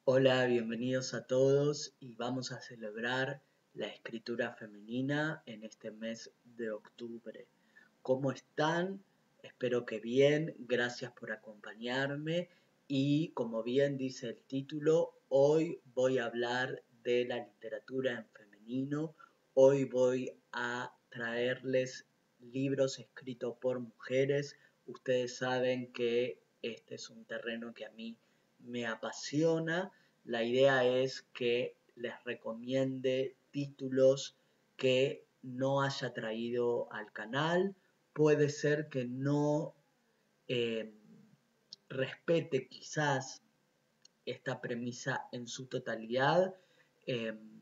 Hola, bienvenidos a todos y vamos a celebrar la escritura femenina en este mes de octubre. ¿Cómo están? Espero que bien, gracias por acompañarme y como bien dice el título, hoy voy a hablar de la literatura en femenino. Hoy voy a traerles libros escritos por mujeres. Ustedes saben que este es un terreno que a mí me apasiona. La idea es que les recomiende títulos que no haya traído al canal. Puede ser que no eh, respete quizás esta premisa en su totalidad,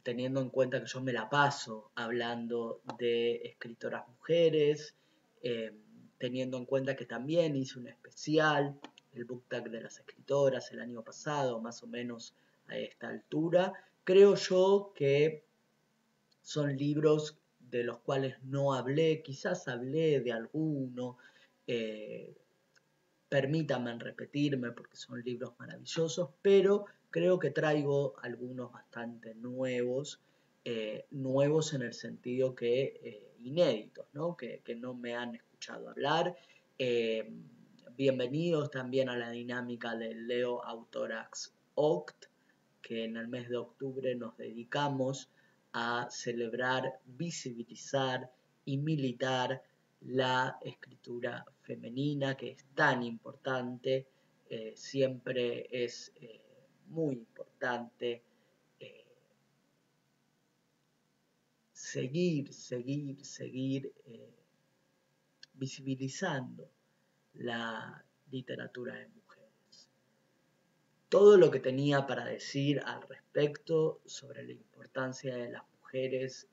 teniendo en cuenta que yo me la paso hablando de escritoras mujeres, eh, teniendo en cuenta que también hice un especial, el Book Tag de las escritoras, el año pasado, más o menos a esta altura. Creo yo que son libros de los cuales no hablé, quizás hablé de alguno, eh, permítanme repetirme porque son libros maravillosos, pero creo que traigo algunos bastante nuevos, nuevos en el sentido que inéditos, ¿no? Que no me han escuchado hablar. Eh, Bienvenidos también a la dinámica del Leo Autorax Oct, que en el mes de octubre nos dedicamos a celebrar, visibilizar y militar la escritura femenina, que es tan importante, siempre es muy importante eh, seguir visibilizando la literatura de mujeres. Todo lo que tenía para decir al respecto sobre la importancia de las mujeres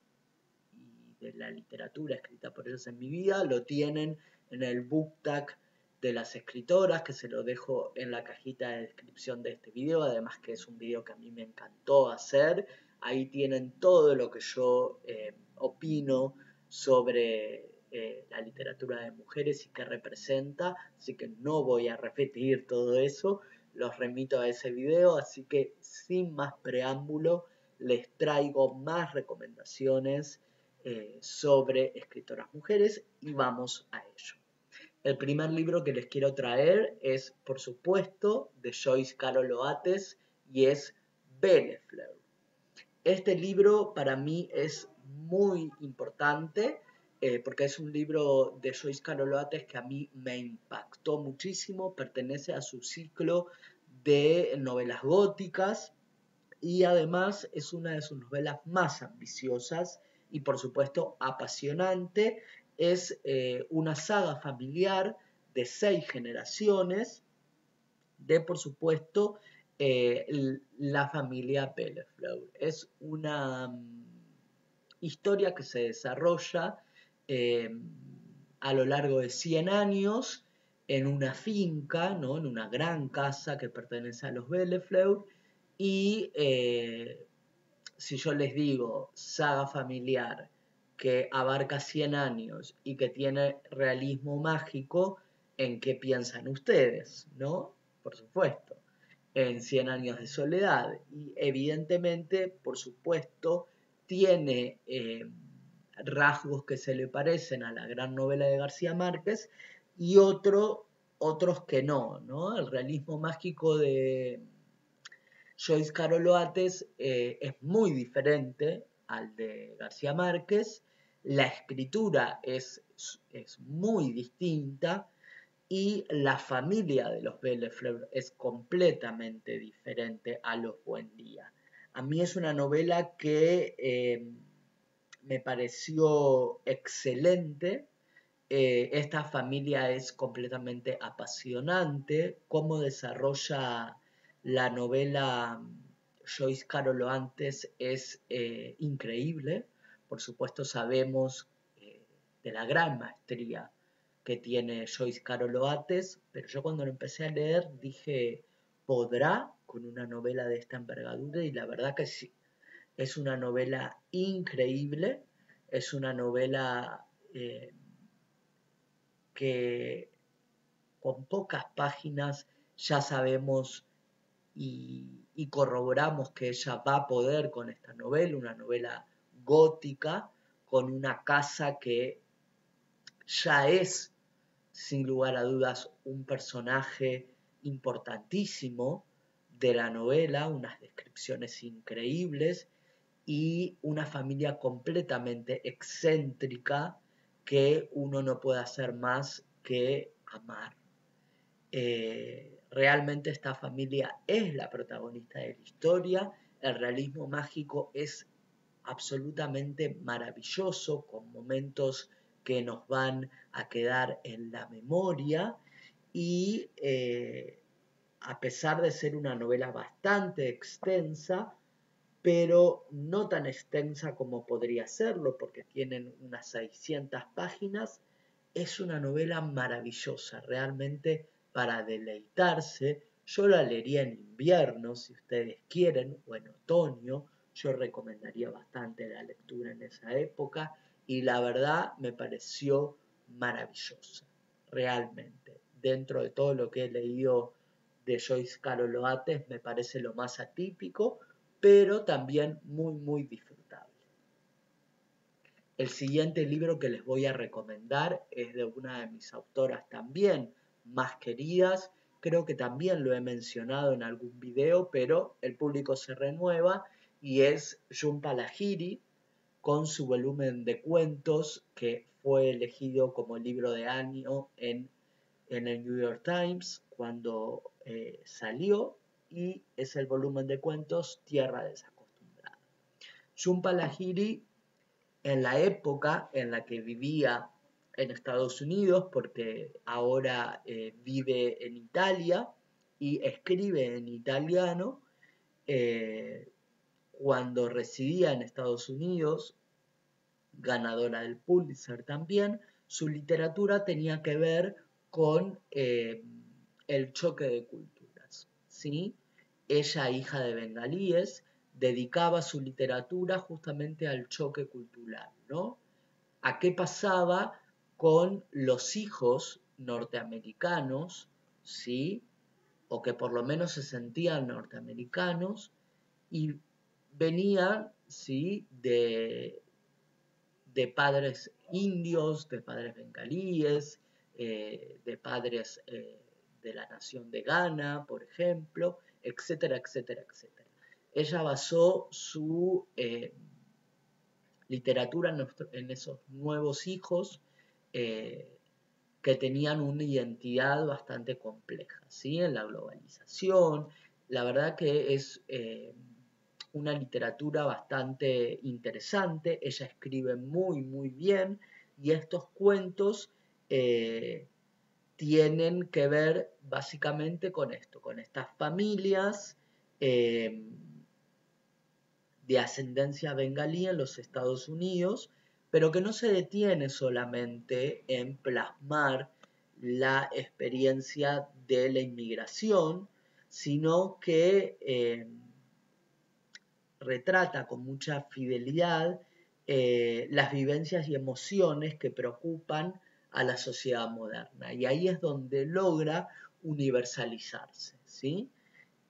y de la literatura escrita por ellos en mi vida lo tienen en el book tag de las escritoras, que se lo dejo en la cajita de descripción de este video, además que es un video que a mí me encantó hacer. Ahí tienen todo lo que yo opino sobre la literatura de mujeres y qué representa, así que no voy a repetir todo eso, los remito a ese video, así que sin más preámbulo les traigo más recomendaciones sobre escritoras mujeres y vamos a ello. El primer libro que les quiero traer es, por supuesto, de Joyce Carol Oates y es Bellefleur. Este libro para mí es muy importante porque es un libro de Joyce Carol Oates que a mí me impactó muchísimo, pertenece a su ciclo de novelas góticas y además es una de sus novelas más ambiciosas y por supuesto apasionante. Es una saga familiar de 6 generaciones de, por supuesto, la familia Bellefleur. Es una historia que se desarrolla eh, a lo largo de 100 años en una finca, ¿no? En una gran casa que pertenece a los Bellefleur. Y si yo les digo saga familiar que abarca 100 años y que tiene realismo mágico, ¿en qué piensan ustedes? ¿No? Por supuesto, en 100 años de soledad. Y evidentemente, por supuesto, tiene rasgos que se le parecen a la gran novela de García Márquez y otros que no, ¿no? El realismo mágico de Joyce Carol Oates es muy diferente al de García Márquez, la escritura es muy distinta y la familia de los Bellefleur es completamente diferente a los Buendía. A mí es una novela que me pareció excelente. Esta familia es completamente apasionante, cómo desarrolla la novela Joyce Carol Oates es increíble. Por supuesto sabemos de la gran maestría que tiene Joyce Carol Oates, pero yo cuando lo empecé a leer dije, ¿podrá con una novela de esta envergadura? Y la verdad que sí, es una novela increíble, es una novela que con pocas páginas ya sabemos y corroboramos que ella va a poder con esta novela, una novela gótica, con una casa que ya es, sin lugar a dudas, un personaje importantísimo de la novela, unas descripciones increíbles y una familia completamente excéntrica que uno no puede hacer más que amar. Realmente esta familia es la protagonista de la historia, el realismo mágico es absolutamente maravilloso, con momentos que nos van a quedar en la memoria y a pesar de ser una novela bastante extensa, pero no tan extensa como podría serlo, porque tienen unas 600 páginas, es una novela maravillosa, realmente para deleitarse. Yo la leería en invierno, si ustedes quieren, o en otoño. Yo recomendaría bastante la lectura en esa época y la verdad me pareció maravillosa, realmente. Dentro de todo lo que he leído de Joyce Carol Oates, me parece lo más atípico, pero también muy, muy disfrutable. El siguiente libro que les voy a recomendar es de una de mis autoras también más queridas. Creo que también lo he mencionado en algún video, pero el público se renueva y es Jhumpa Lahiri con su volumen de cuentos que fue elegido como libro de año en el New York Times cuando salió y es el volumen de cuentos Tierra Desacostumbrada. Jhumpa Lahiri en la época en la que vivía en Estados Unidos, porque ahora vive en Italia y escribe en italiano, eh, cuando residía en Estados Unidos, ganadora del Pulitzer también, su literatura tenía que ver con el choque de culturas, ¿sí? Ella, hija de bengalíes, dedicaba su literatura justamente al choque cultural, ¿no? A qué pasaba con los hijos norteamericanos, ¿sí? O que por lo menos se sentían norteamericanos y venían, ¿sí? De padres indios, de padres bengalíes, de padres de la nación de Ghana, por ejemplo, etcétera, etcétera, etcétera. Ella basó su literatura en esos nuevos hijos eh, que tenían una identidad bastante compleja, ¿sí? En la globalización. La verdad que es una literatura bastante interesante, ella escribe muy, muy bien y estos cuentos tienen que ver básicamente con esto, con estas familias de ascendencia bengalí en los Estados Unidos, pero que no se detiene solamente en plasmar la experiencia de la inmigración, sino que retrata con mucha fidelidad las vivencias y emociones que preocupan a la sociedad moderna. Y ahí es donde logra universalizarse, ¿sí?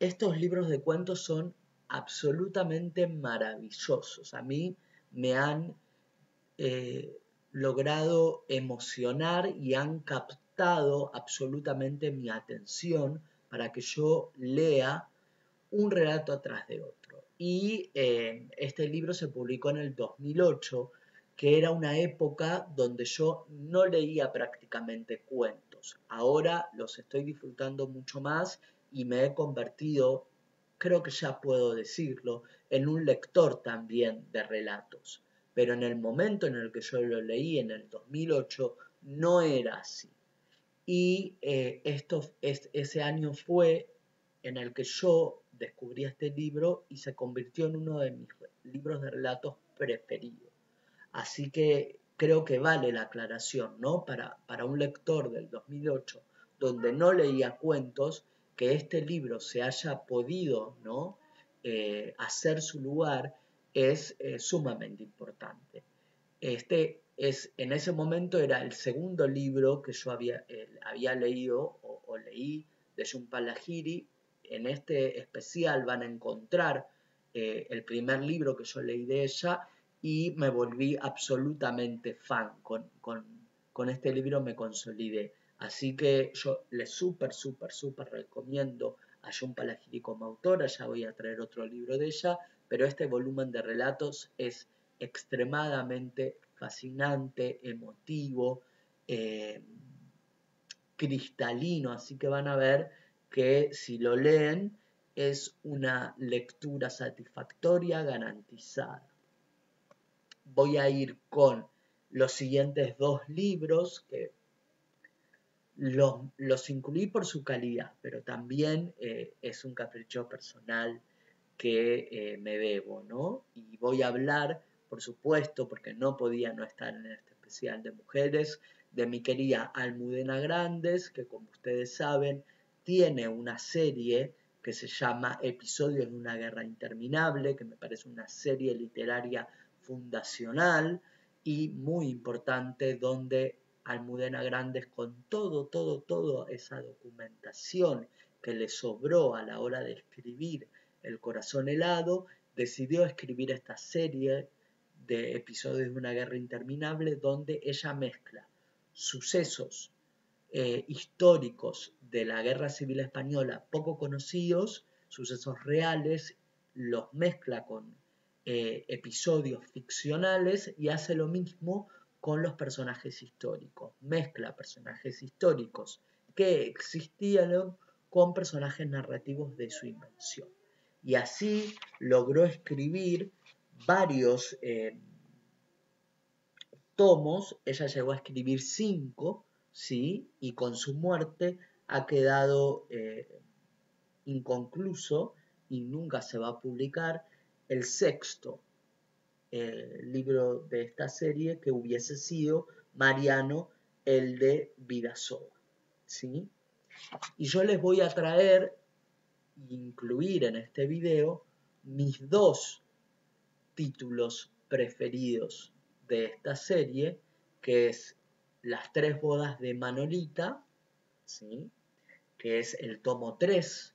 Estos libros de cuentos son absolutamente maravillosos. A mí me han logrado emocionar y han captado absolutamente mi atención para que yo lea un relato atrás de otro. Y este libro se publicó en el 2008, que era una época donde yo no leía prácticamente cuentos. Ahora los estoy disfrutando mucho más y me he convertido, creo que ya puedo decirlo, en un lector también de relatos. Pero en el momento en el que yo lo leí, en el 2008, no era así. Y ese año fue en el que yo descubrí este libro y se convirtió en uno de mis libros de relatos preferidos. Así que creo que vale la aclaración, ¿no? Para un lector del 2008, donde no leía cuentos, que este libro se haya podido, ¿no? Hacer su lugar es sumamente importante. En ese momento era el segundo libro que yo había leído o leí de Jhumpa Lahiri. en este especial van a encontrar el primer libro que yo leí de ella y me volví absolutamente fan. Con este libro me consolidé. Así que yo le súper recomiendo a Jhumpa Lahiri como autora. Ya voy a traer otro libro de ella, pero este volumen de relatos es extremadamente fascinante, emotivo, cristalino, así que van a ver que si lo leen es una lectura satisfactoria garantizada. Voy a ir con los siguientes dos libros que los incluí por su calidad, pero también es un capricho personal que me debo, ¿no? Y voy a hablar, por supuesto, porque no podía no estar en este especial de mujeres, de mi querida Almudena Grandes, que como ustedes saben, tiene una serie que se llama Episodios de una guerra interminable, que me parece una serie literaria fundacional y muy importante, donde Almudena Grandes, con toda esa documentación que le sobró a la hora de escribir El corazón helado, decidió escribir esta serie de episodios de una guerra interminable donde ella mezcla sucesos históricos de la Guerra Civil Española poco conocidos, sucesos reales, los mezcla con episodios ficcionales y hace lo mismo con los personajes históricos. Mezcla personajes históricos que existían con personajes narrativos de su invención. Y así logró escribir varios tomos. Ella llegó a escribir 5, ¿sí? Y con su muerte ha quedado inconcluso y nunca se va a publicar el sexto libro de esta serie, que hubiese sido Mariano, el de Vidasoa, ¿sí? Y yo les voy a traer, incluir en este video, mis dos títulos preferidos de esta serie, que es Las tres bodas de Manolita, ¿sí? Que es el tomo 3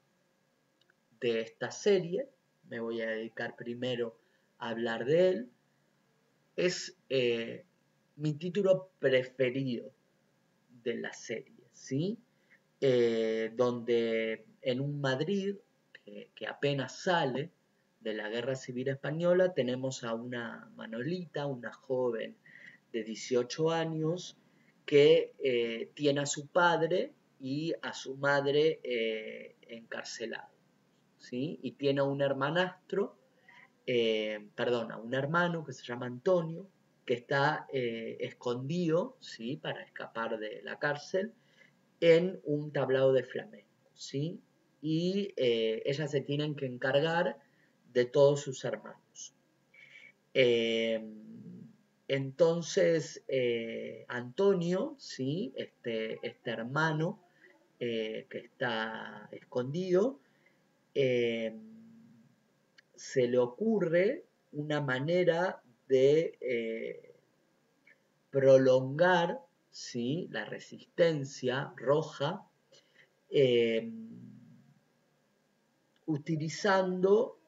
de esta serie. Me voy a dedicar primero a hablar de él. Es mi título preferido de la serie, ¿sí? Donde en un Madrid que apenas sale de la Guerra Civil Española, tenemos a una Manolita, una joven de 18 años, que tiene a su padre y a su madre encarcelados, ¿sí? Y tiene a un hermanastro, a un hermano que se llama Antonio, que está escondido, ¿sí? Para escapar de la cárcel, en un tablado de flamenco, ¿sí? Y ellas se tienen que encargar de todos sus hermanos. Entonces, Antonio, ¿sí? Este hermano que está escondido, se le ocurre una manera de prolongar, ¿sí? La resistencia roja, utilizando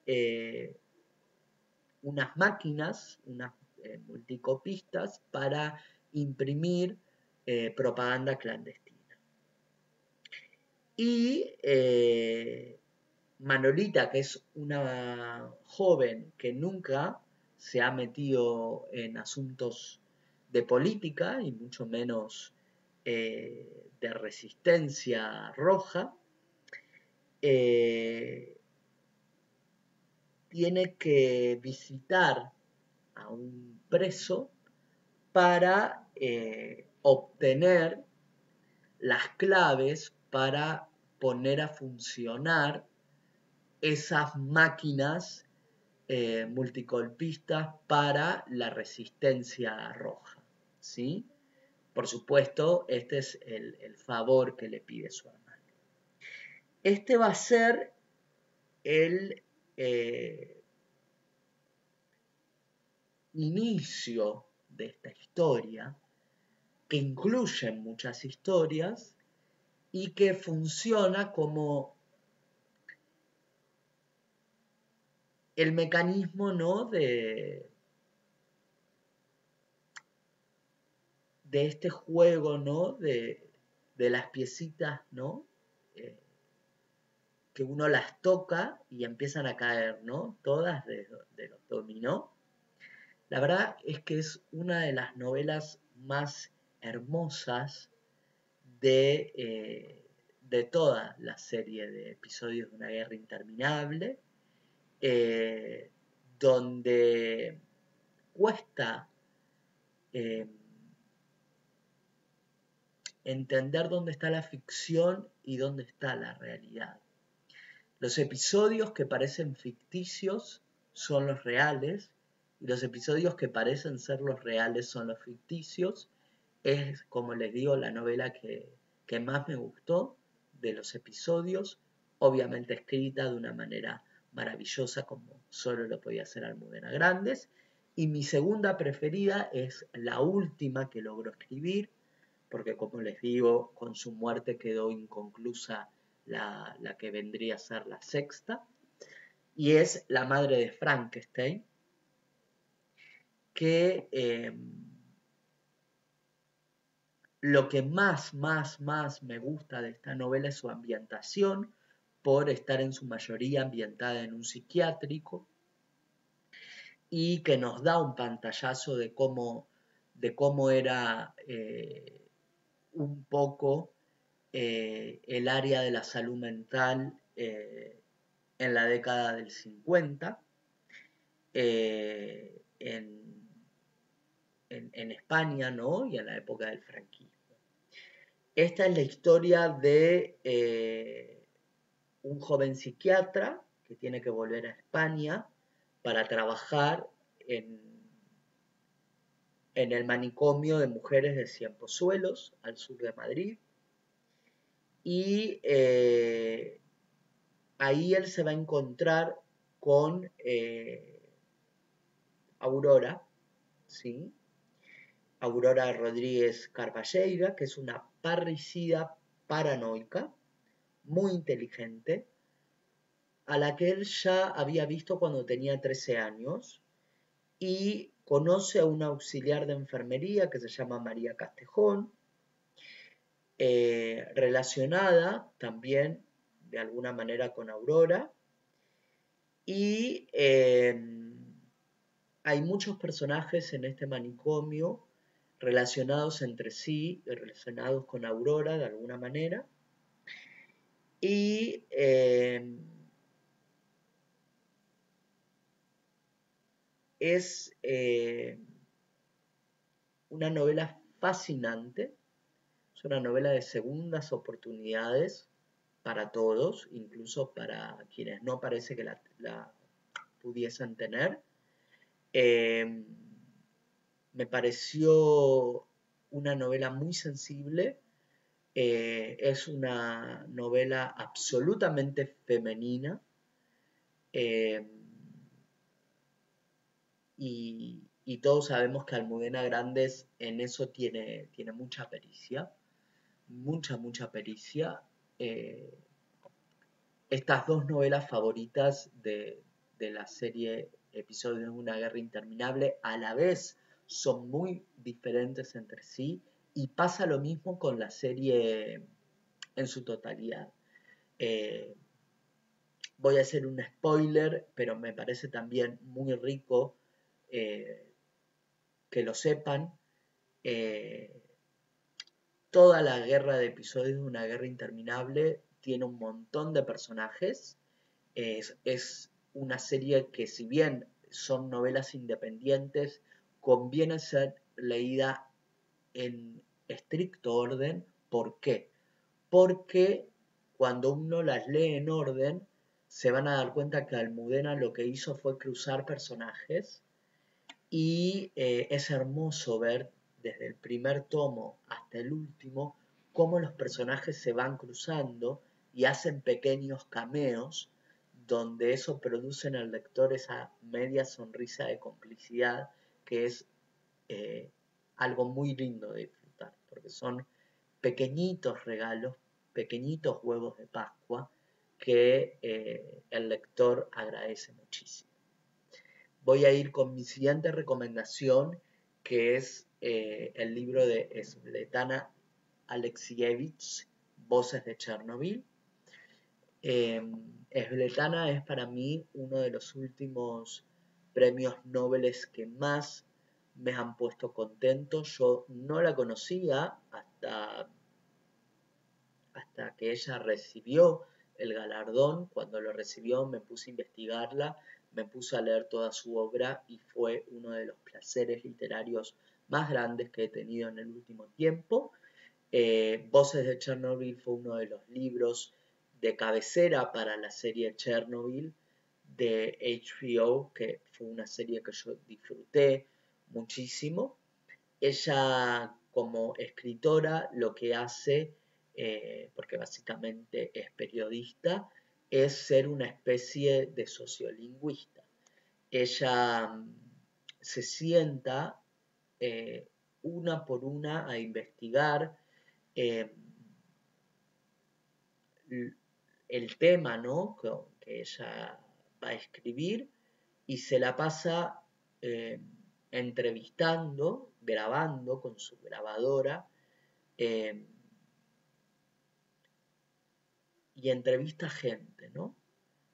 unas máquinas, unas multicopistas, para imprimir propaganda clandestina. Y Manolita, que es una joven que nunca se ha metido en asuntos de política y mucho menos de resistencia roja, tiene que visitar a un preso para obtener las claves para poner a funcionar esas máquinas multicolpistas para la resistencia roja, ¿sí? Por supuesto, este es el favor que le pide su hermano. Este va a ser el inicio de esta historia, que incluye muchas historias y que funciona como el mecanismo, ¿no? de este juego, ¿no? De las piecitas, ¿no? Eh, que uno las toca y empiezan a caer, ¿no? Todas de los dominó. La verdad es que es una de las novelas más hermosas de toda la serie de episodios de una guerra interminable, eh, donde cuesta eh, entender dónde está la ficción y dónde está la realidad. Los episodios que parecen ficticios son los reales y los episodios que parecen ser los reales son los ficticios. Es, como les digo, la novela que más me gustó de los episodios, obviamente escrita de una manera maravillosa como solo lo podía hacer Almudena Grandes. Y mi segunda preferida es la última que logró escribir, porque como les digo, con su muerte quedó inconclusa la que vendría a ser la sexta, y es La madre de Frankenstein, que lo que más me gusta de esta novela es su ambientación, por estar en su mayoría ambientada en un psiquiátrico, y que nos da un pantallazo de cómo era un poco el área de la salud mental en la década del 50 en España, ¿no? Y en la época del franquismo. Esta es la historia de un joven psiquiatra que tiene que volver a España para trabajar en el manicomio de mujeres de Cienpozuelos, al sur de Madrid, y ahí él se va a encontrar con Aurora, ¿sí? Aurora Rodríguez Carballeira, que es una parricida paranoica, muy inteligente, a la que él ya había visto cuando tenía 13 años, y conoce a una auxiliar de enfermería que se llama María Castejón, relacionada también de alguna manera con Aurora, y hay muchos personajes en este manicomio relacionados entre sí, relacionados con Aurora de alguna manera, y es una novela fascinante, es una novela de segundas oportunidades para todos, incluso para quienes no parece que la pudiesen tener. Me pareció una novela muy sensible, es una novela absolutamente femenina, eh, y todos sabemos que Almudena Grandes en eso tiene mucha pericia, mucha pericia. Eh, Estas dos novelas favoritas de la serie Episodios de una guerra interminable a la vez son muy diferentes entre sí, y pasa lo mismo con la serie en su totalidad. Eh, Voy a hacer un spoiler, pero me parece también muy rico eh, que lo sepan. Eh, Toda la guerra de episodios de una guerra interminable tiene un montón de personajes. Es una serie que, si bien son novelas independientes, conviene ser leída en estricto orden. ¿Por qué? Porque cuando uno las lee en orden, se van a dar cuenta que Almudena lo que hizo fue cruzar personajes, y es hermoso ver desde el primer tomo hasta el último cómo los personajes se van cruzando y hacen pequeños cameos, donde eso produce en el lector esa media sonrisa de complicidad, que es eh, algo muy lindo de disfrutar, porque son pequeñitos regalos, pequeñitos huevos de Pascua que el lector agradece muchísimo. voy a ir con mi siguiente recomendación, que es el libro de Svetlana Alexievich, Voces de Chernobyl. Svetlana es para mí uno de los últimos premios Nobel que más me han puesto contento. Yo no la conocía hasta que ella recibió el galardón. Cuando lo recibió me puse a investigarla, me puse a leer toda su obra y fue uno de los placeres literarios más grandes que he tenido en el último tiempo. Voces de Chernobyl fue uno de los libros de cabecera para la serie Chernobyl de HBO, que fue una serie que yo disfruté muchísimo. Ella como escritora lo que hace, porque básicamente es periodista, es ser una especie de sociolingüista. Ella se sienta una por una a investigar eh, el tema, ¿no?, que ella va a escribir, y se la pasa entrevistando, grabando con su grabadora, eh, y entrevista gente, ¿no?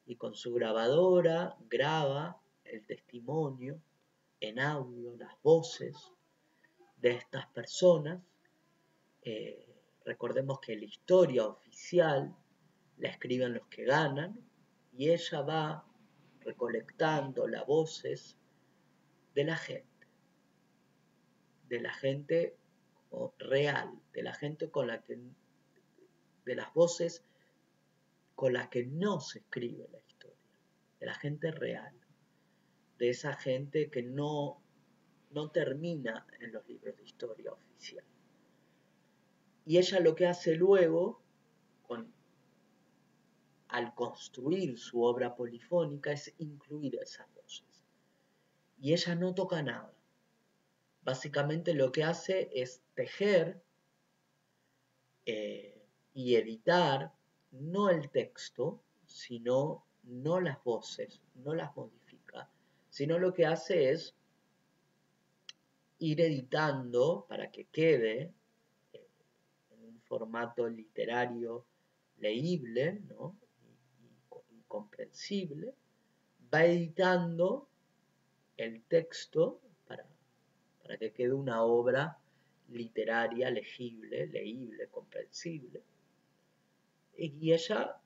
Y con su grabadora graba el testimonio en audio, las voces de estas personas. Recordemos que la historia oficial la escriben los que ganan, y ella va recolectando las voces de la gente real, de la gente con la que, de las voces con las que no se escribe la historia, de la gente real, de esa gente que no termina en los libros de historia oficial. Y ella lo que hace luego, al construir su obra polifónica, es incluir esas voces. Y ella no toca nada. Básicamente lo que hace es tejer y editar no el texto, sino no las voces, no las modifica, sino lo que hace es ir editando para que quede en un formato literario leíble, ¿no?, y comprensible. Va editando el texto para que quede una obra literaria legible, leíble, comprensible. Y ella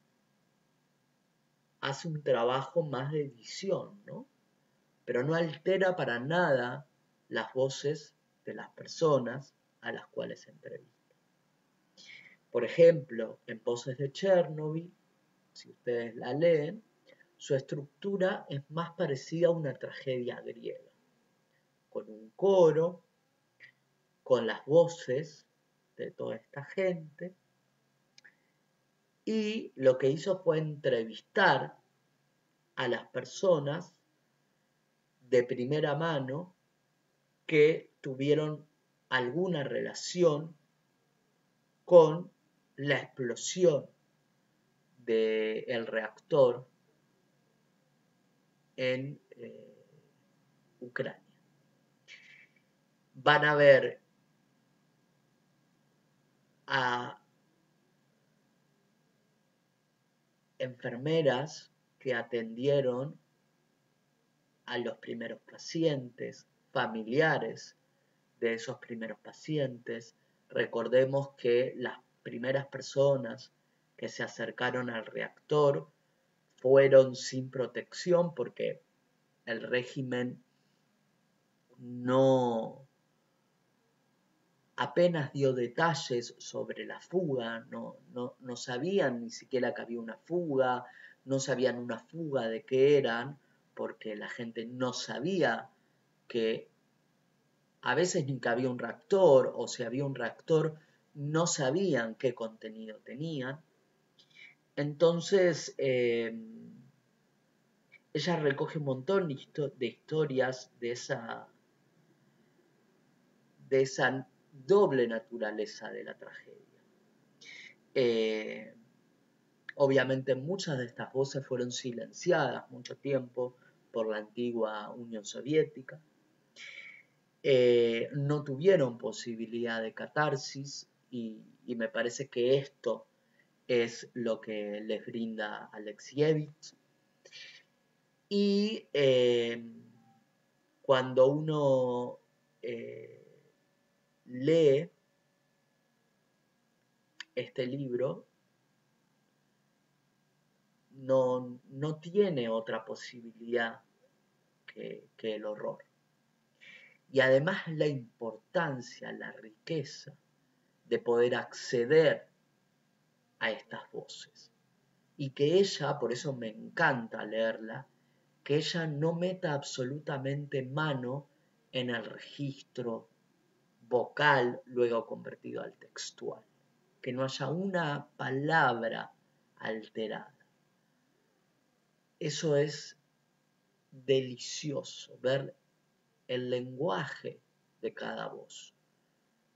hace un trabajo más de edición, ¿no?, pero no altera para nada las voces de las personas a las cuales entrevista. Por ejemplo, en Voces de Chernobyl, si ustedes la leen, su estructura es más parecida a una tragedia griega, con un coro, con las voces de toda esta gente, y lo que hizo fue entrevistar a las personas de primera mano que tuvieron alguna relación con la explosión del reactor en Ucrania. Van a ver a enfermeras que atendieron a los primeros pacientes, familiares de esos primeros pacientes. Recordemos que las primeras personas que se acercaron al reactor fueron sin protección porque el régimen no apenas dio detalles sobre la fuga, no sabían ni siquiera que había una fuga, no sabían una fuga de qué eran, porque la gente no sabía que a veces ni que había un reactor, o si había un reactor, no sabían qué contenido tenían. Entonces, ella recoge un montón de historias de esa doble naturaleza de la tragedia. Obviamente muchas de estas voces fueron silenciadas mucho tiempo por la antigua Unión Soviética. No tuvieron posibilidad de catarsis y me parece que esto es lo que les brinda Alexievich. Y cuando uno lee este libro, no tiene otra posibilidad que el horror. Y además la importancia, la riqueza de poder acceder a estas voces. Y que ella, por eso me encanta leerla, que ella no meta absolutamente mano en el registro vocal luego convertido al textual. Que no haya una palabra alterada. Eso es delicioso, ver el lenguaje de cada voz,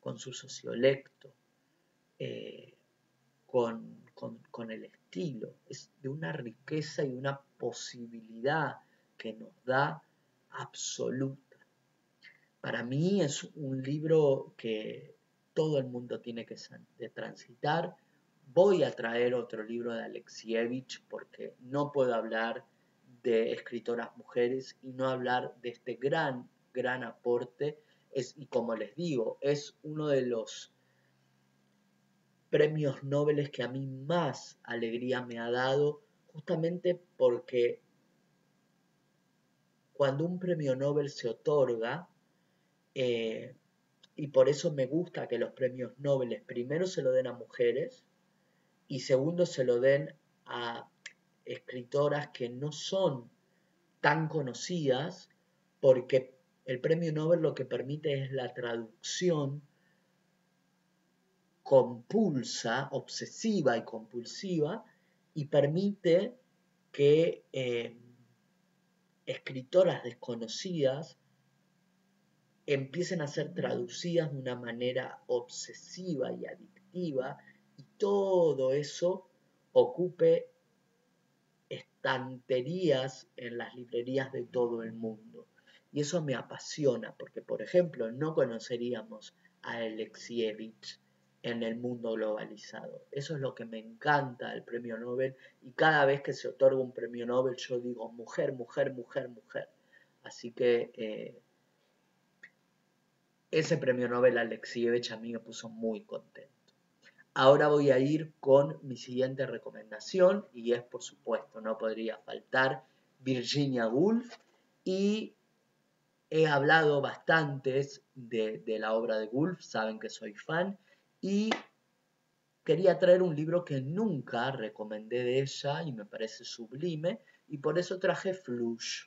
con su sociolecto, con el estilo. Es de una riqueza y una posibilidad que nos da absoluta. Para mí es un libro que todo el mundo tiene que transitar. Voy a traer otro libro de Alexievich porque no puedo hablar de escritoras mujeres y no hablar de este gran aporte. Y como les digo, es uno de los premios Nobel que a mí más alegría me ha dado, justamente porque cuando un premio Nobel se otorga, y por eso me gusta que los premios Nobel primero se lo den a mujeres y segundo se lo den a escritoras que no son tan conocidas, porque el premio Nobel lo que permite es la traducción compulsa, obsesiva y compulsiva, y permite que escritoras desconocidas empiecen a ser traducidas de una manera obsesiva y adictiva, y todo eso ocupe estanterías en las librerías de todo el mundo. Y eso me apasiona, porque, por ejemplo, no conoceríamos a Alexievich en el mundo globalizado. Eso es lo que me encanta del premio Nobel, y cada vez que se otorga un premio Nobel yo digo mujer, mujer, mujer, mujer. Así que ese premio Nobel Alexievich a mí me puso muy contento. Ahora voy a ir con mi siguiente recomendación y es, por supuesto, no podría faltar, Virginia Woolf, y he hablado bastantes de la obra de Woolf, saben que soy fan, y quería traer un libro que nunca recomendé de ella y me parece sublime, y por eso traje Flush.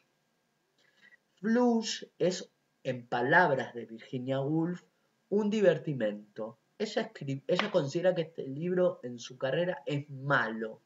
Flush es, en palabras de Virginia Woolf, un divertimento. Ella considera que este libro en su carrera es malo.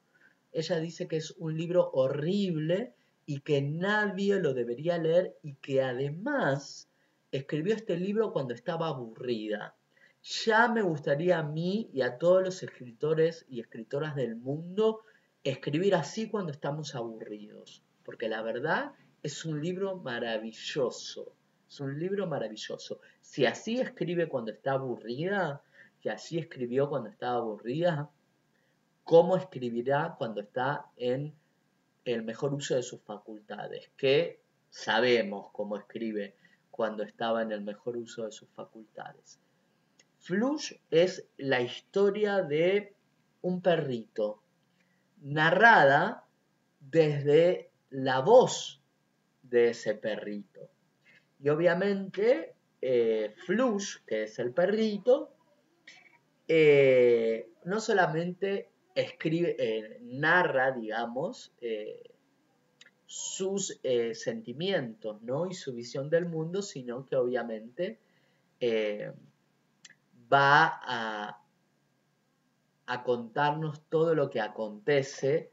Ella dice que es un libro horrible y que nadie lo debería leer, y que además escribió este libro cuando estaba aburrida. Ya me gustaría a mí y a todos los escritores y escritoras del mundo escribir así cuando estamos aburridos, porque la verdad es un libro maravilloso. Es un libro maravilloso. Si así escribe cuando está aburrida, que así escribió cuando estaba aburrida, ¿cómo escribirá cuando está en el mejor uso de sus facultades? Que sabemos cómo escribe cuando estaba en el mejor uso de sus facultades. Flush es la historia de un perrito, narrada desde la voz de ese perrito. Y obviamente Flush, que es el perrito, no solamente narra, digamos, sus sentimientos, ¿no? Y su visión del mundo, sino que obviamente va a contarnos todo lo que acontece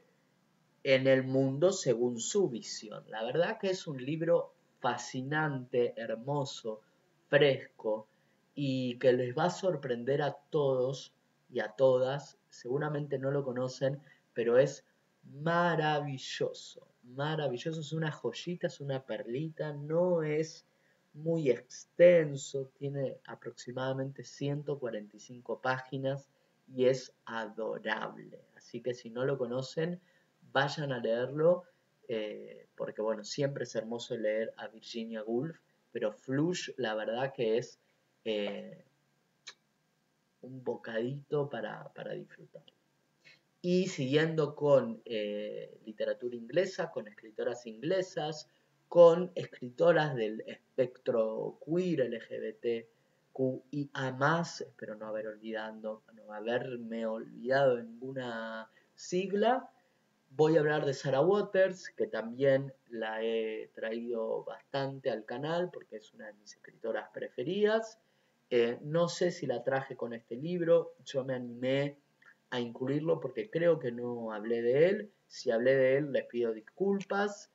en el mundo según su visión. La verdad que es un libro fascinante, hermoso, fresco, y que les va a sorprender a todos y a todas. Seguramente no lo conocen, pero es maravilloso. maravilloso, es una joyita, es una perlita, no es muy extenso, tiene aproximadamente 145 páginas y es adorable. Así que si no lo conocen, vayan a leerlo, porque bueno, siempre es hermoso leer a Virginia Woolf, pero Flush la verdad que es un bocadito para disfrutar. Y siguiendo con literatura inglesa, con escritoras inglesas, con escritoras del espectro queer, LGBTQIA+, espero no haberme olvidado de ninguna sigla. Voy a hablar de Sarah Waters, que también la he traído bastante al canal porque es una de mis escritoras preferidas. No sé si la traje con este libro, yo me animé a incluirlo porque creo que no hablé de él. Si hablé de él, les pido disculpas.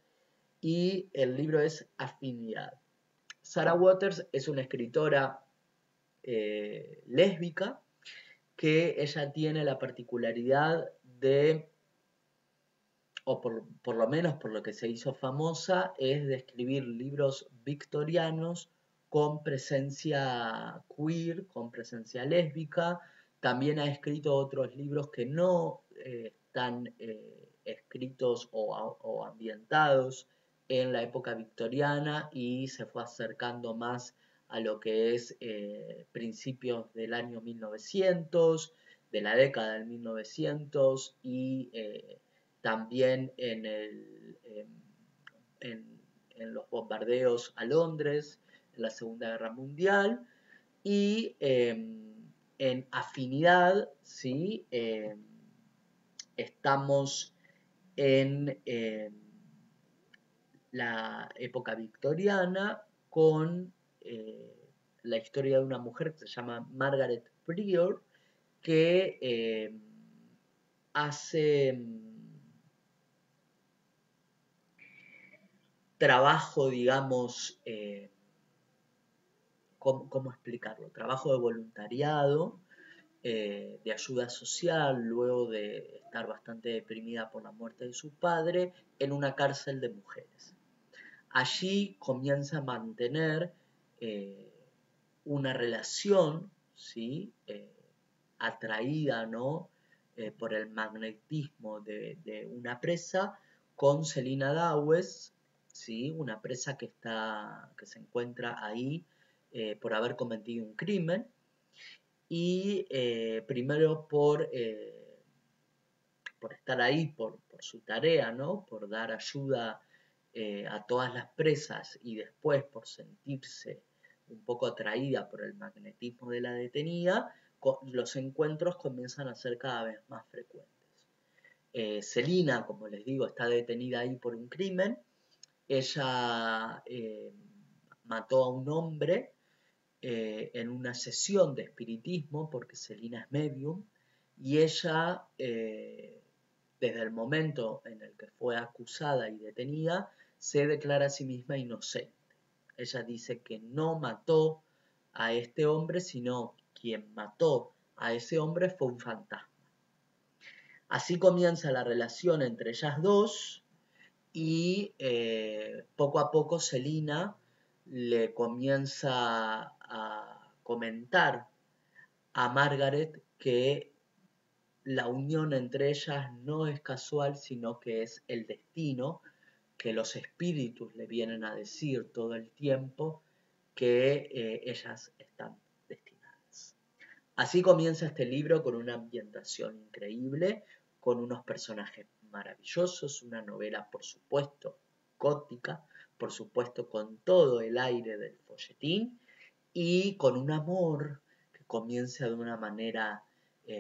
Y el libro es Afinidad. Sarah Waters es una escritora lésbica que ella tiene la particularidad de, o por lo menos por lo que se hizo famosa, es de escribir libros victorianos con presencia queer, con presencia lésbica. También ha escrito otros libros que no están escritos o ambientados en la época victoriana y se fue acercando más a lo que es principios del año 1900, de la década del 1900 y también en los bombardeos a Londres en la Segunda Guerra Mundial y en Afinidad, ¿sí? Estamos en la época victoriana con la historia de una mujer que se llama Margaret Prior que hace trabajo, digamos, ¿cómo explicarlo? Trabajo de voluntariado, de ayuda social, luego de estar bastante deprimida por la muerte de su padre, en una cárcel de mujeres. Allí comienza a mantener una relación, ¿sí? Atraída, ¿no? Por el magnetismo de una presa con Selina Dawes, ¿sí? Una presa que se encuentra ahí por haber cometido un crimen y primero por estar ahí, por su tarea, ¿no? Por dar ayuda a todas las presas y después por sentirse un poco atraída por el magnetismo de la detenida, los encuentros comienzan a ser cada vez más frecuentes. Selina, como les digo, está detenida ahí por un crimen. Ella mató a un hombre en una sesión de espiritismo, porque Selina es medium, y ella, desde el momento en el que fue acusada y detenida, se declara a sí misma inocente. Ella dice que no mató a este hombre, sino quien mató a ese hombre fue un fantasma. Así comienza la relación entre ellas dos y poco a poco Selina le comienza a comentar a Margaret que la unión entre ellas no es casual, sino que es el destino, que los espíritus le vienen a decir todo el tiempo que ellas están destinadas. Así comienza este libro con una ambientación increíble, con unos personajes maravillosos, una novela por supuesto gótica, por supuesto con todo el aire del folletín y con un amor que comienza de una manera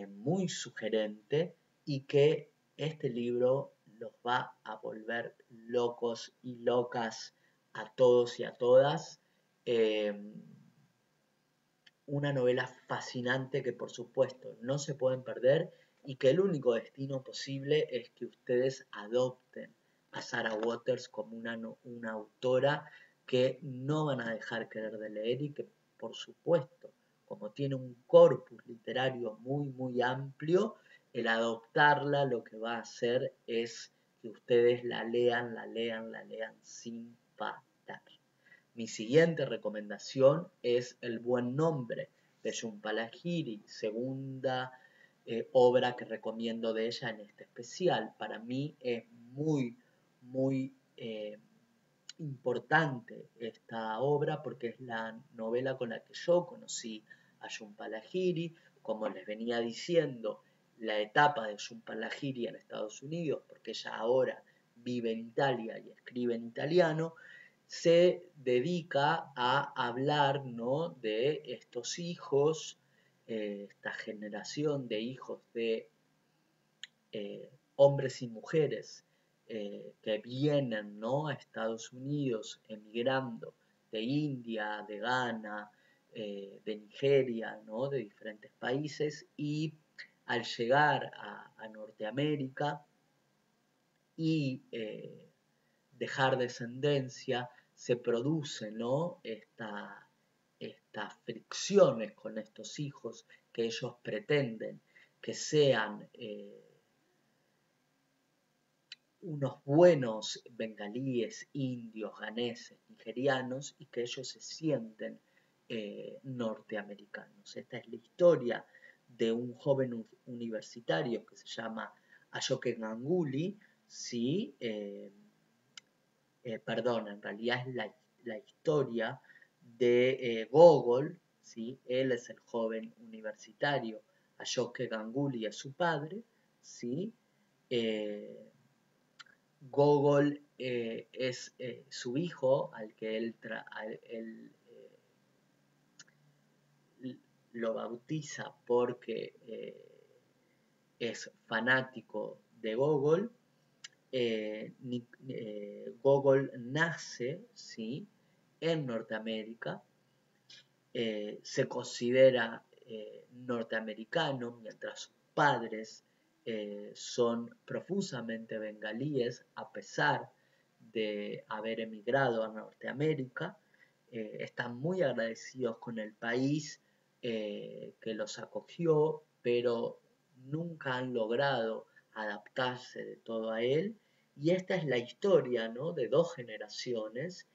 muy sugerente y que este libro los va a volver locos y locas a todos y a todas. Una novela fascinante que por supuesto no se pueden perder y que el único destino posible es que ustedes adopten a Sarah Waters como una autora que no van a dejar querer de leer y que por supuesto, como tiene un corpus literario muy muy amplio, el adoptarla lo que va a hacer es que ustedes la lean sin parar. Mi siguiente recomendación es El buen nombre de Jhumpa Lahiri, segunda obra que recomiendo de ella en este especial. Para mí es muy, muy importante esta obra porque es la novela con la que yo conocí a Jhumpa Lahiri. Como les venía diciendo, la etapa de Jhumpa Lahiri en Estados Unidos, porque ella ahora vive en Italia y escribe en italiano, se dedica a hablar, ¿no?, de estos hijos, esta generación de hijos de hombres y mujeres que vienen, ¿no?, a Estados Unidos emigrando de India, de Ghana, de Nigeria, ¿no?, de diferentes países, y al llegar a Norteamérica y dejar descendencia, se producen, ¿no?, estas fricciones con estos hijos que ellos pretenden que sean unos buenos bengalíes, indios, ganeses, nigerianos, y que ellos se sienten norteamericanos. Esta es la historia de un joven universitario que se llama Ayoke Ganguly, ¿sí? Perdón, en realidad es la historia de Gogol, ¿sí? Él es el joven universitario, Ayoke Ganguly es su padre, ¿sí? Gogol es su hijo, al que él lo bautiza porque es fanático de Gogol. Gogol nace, ¿sí?, en Norteamérica, se considera norteamericano, mientras sus padres son profusamente bengalíes, a pesar de haber emigrado a Norteamérica. Están muy agradecidos con el país que los acogió, pero nunca han logrado adaptarse de todo a él. Y esta es la historia, ¿no?, de dos generaciones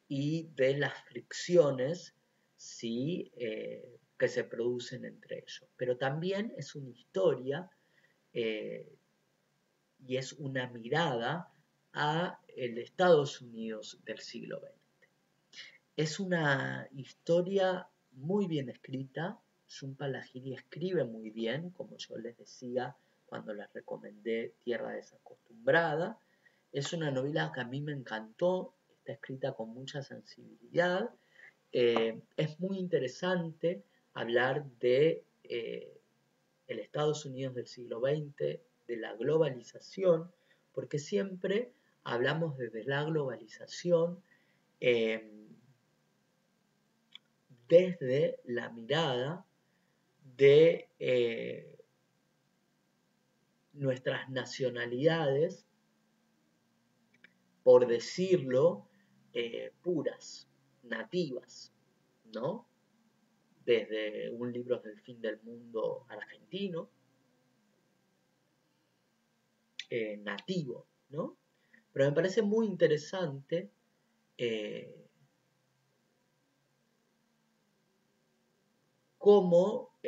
y de las fricciones, ¿sí?, que se producen entre ellos. Pero también es una historia y es una mirada a el Estados Unidos del siglo XX. Es una historia muy bien escrita. Jhumpa Lahiri escribe muy bien, como yo les decía cuando les recomendé Tierra Desacostumbrada. Es una novela que a mí me encantó, está escrita con mucha sensibilidad. Es muy interesante hablar de el Estados Unidos del siglo XX, de la globalización, porque siempre hablamos desde la globalización desde la mirada de nuestras nacionalidades, por decirlo, puras, nativas, ¿no? Desde un libro del fin del mundo argentino, nativo, ¿no? Pero me parece muy interesante cómo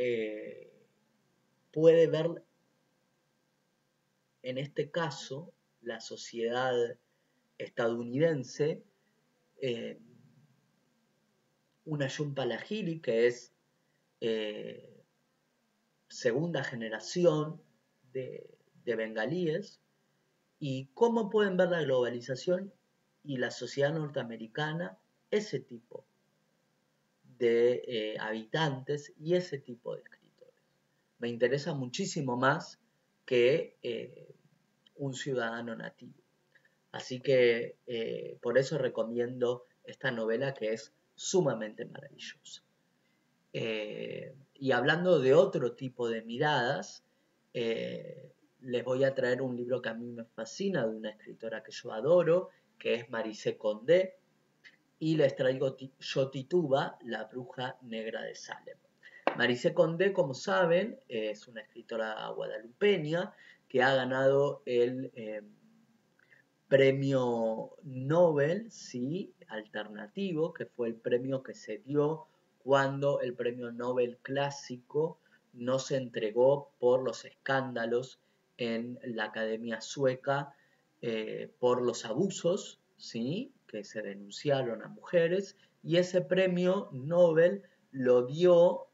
puede ver, en este caso, la sociedad estadounidense, una Jhumpa Lahiri que es segunda generación de bengalíes, y cómo pueden ver la globalización y la sociedad norteamericana ese tipo de habitantes y ese tipo de escritores. Me interesa muchísimo más que un ciudadano nativo. Así que por eso recomiendo esta novela, que es sumamente maravillosa. Y hablando de otro tipo de miradas, les voy a traer un libro que a mí me fascina, de una escritora que yo adoro, que es Marisé Condé, y les traigo Yo Tituba, la bruja negra de Salem. Marisé Condé, como saben, es una escritora guadalupeña que ha ganado el premio Nobel, sí, alternativo, que fue el premio que se dio cuando el premio Nobel clásico no se entregó por los escándalos en la Academia Sueca por los abusos, ¿sí?, que se denunciaron a mujeres, y ese premio Nobel lo dio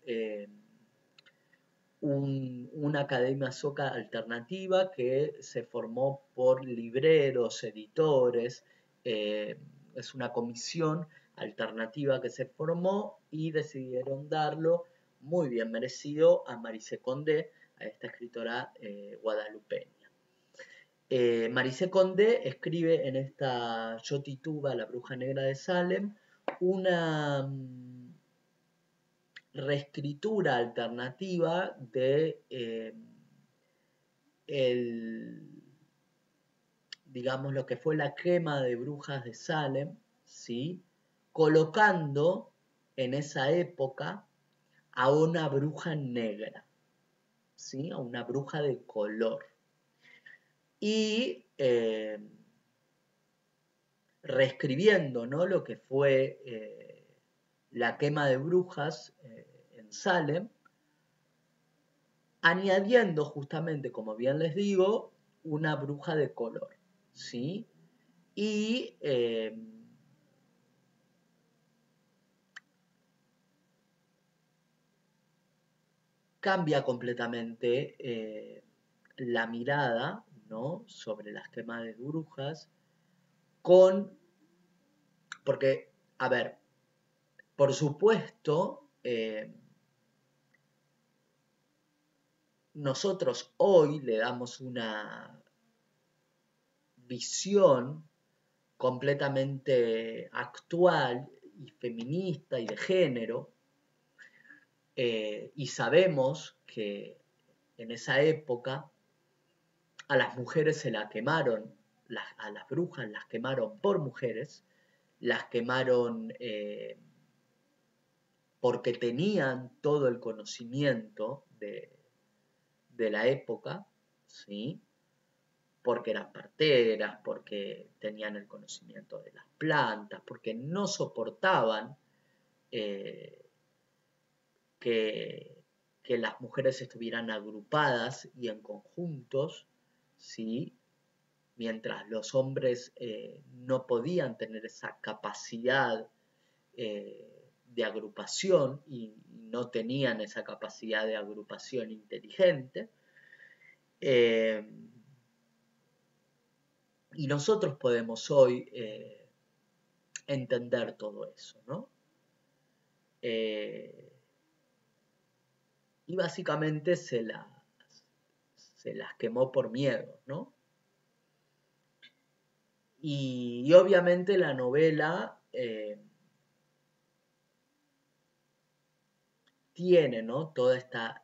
una academia sueca alternativa que se formó por libreros, editores, es una comisión alternativa que se formó y decidieron darlo, muy bien merecido, a Marise Condé, a esta escritora guadalupeña. Marise Condé escribe en esta Yo Tituba, la bruja negra de Salem, una reescritura alternativa de digamos, lo que fue la quema de brujas de Salem, ¿sí?, colocando en esa época a una bruja negra, ¿sí?, a una bruja de color. Y reescribiendo, ¿no?, lo que fue la quema de brujas en Salem, añadiendo justamente, como bien les digo, una bruja de color, ¿sí? Y cambia completamente la mirada, ¿no?, sobre las quemas de brujas, porque, a ver, por supuesto, nosotros hoy le damos una visión completamente actual y feminista y de género, y sabemos que en esa época a las mujeres se la quemaron, a las brujas las quemaron por mujeres, las quemaron porque tenían todo el conocimiento de la época, ¿sí?, porque eran parteras, porque tenían el conocimiento de las plantas, porque no soportaban que las mujeres estuvieran agrupadas y en conjuntos, ¿sí?, mientras los hombres no podían tener esa capacidad de agrupación y no tenían esa capacidad de agrupación inteligente. Y nosotros podemos hoy entender todo eso, ¿no? Y básicamente se las quemó por miedo, ¿no? Y obviamente la novela tiene, ¿no?, toda esta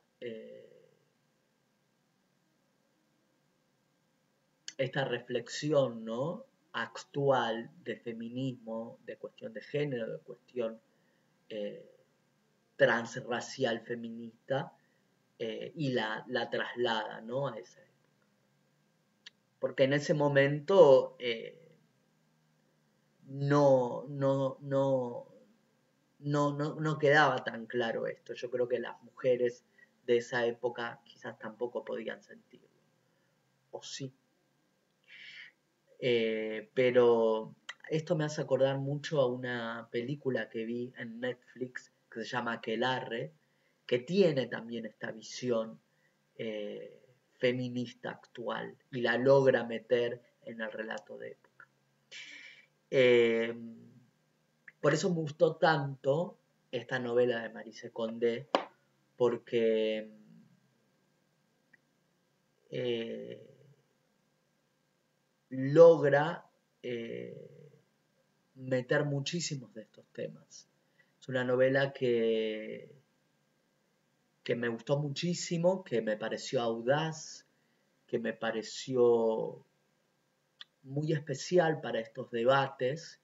reflexión, ¿no?, actual de feminismo, de cuestión de género, de cuestión transracial feminista, y la traslada, ¿no?, a esa época. Porque en ese momento no quedaba tan claro esto. Yo creo que las mujeres de esa época quizás tampoco podían sentirlo. O sí. Pero esto me hace acordar mucho a una película que vi en Netflix que se llama Aquelarre, que tiene también esta visión feminista actual y la logra meter en el relato de época. Por eso me gustó tanto esta novela de Marise Condé, porque logra meter muchísimos de estos temas. Es una novela que me gustó muchísimo, que me pareció audaz, que me pareció muy especial para estos debates,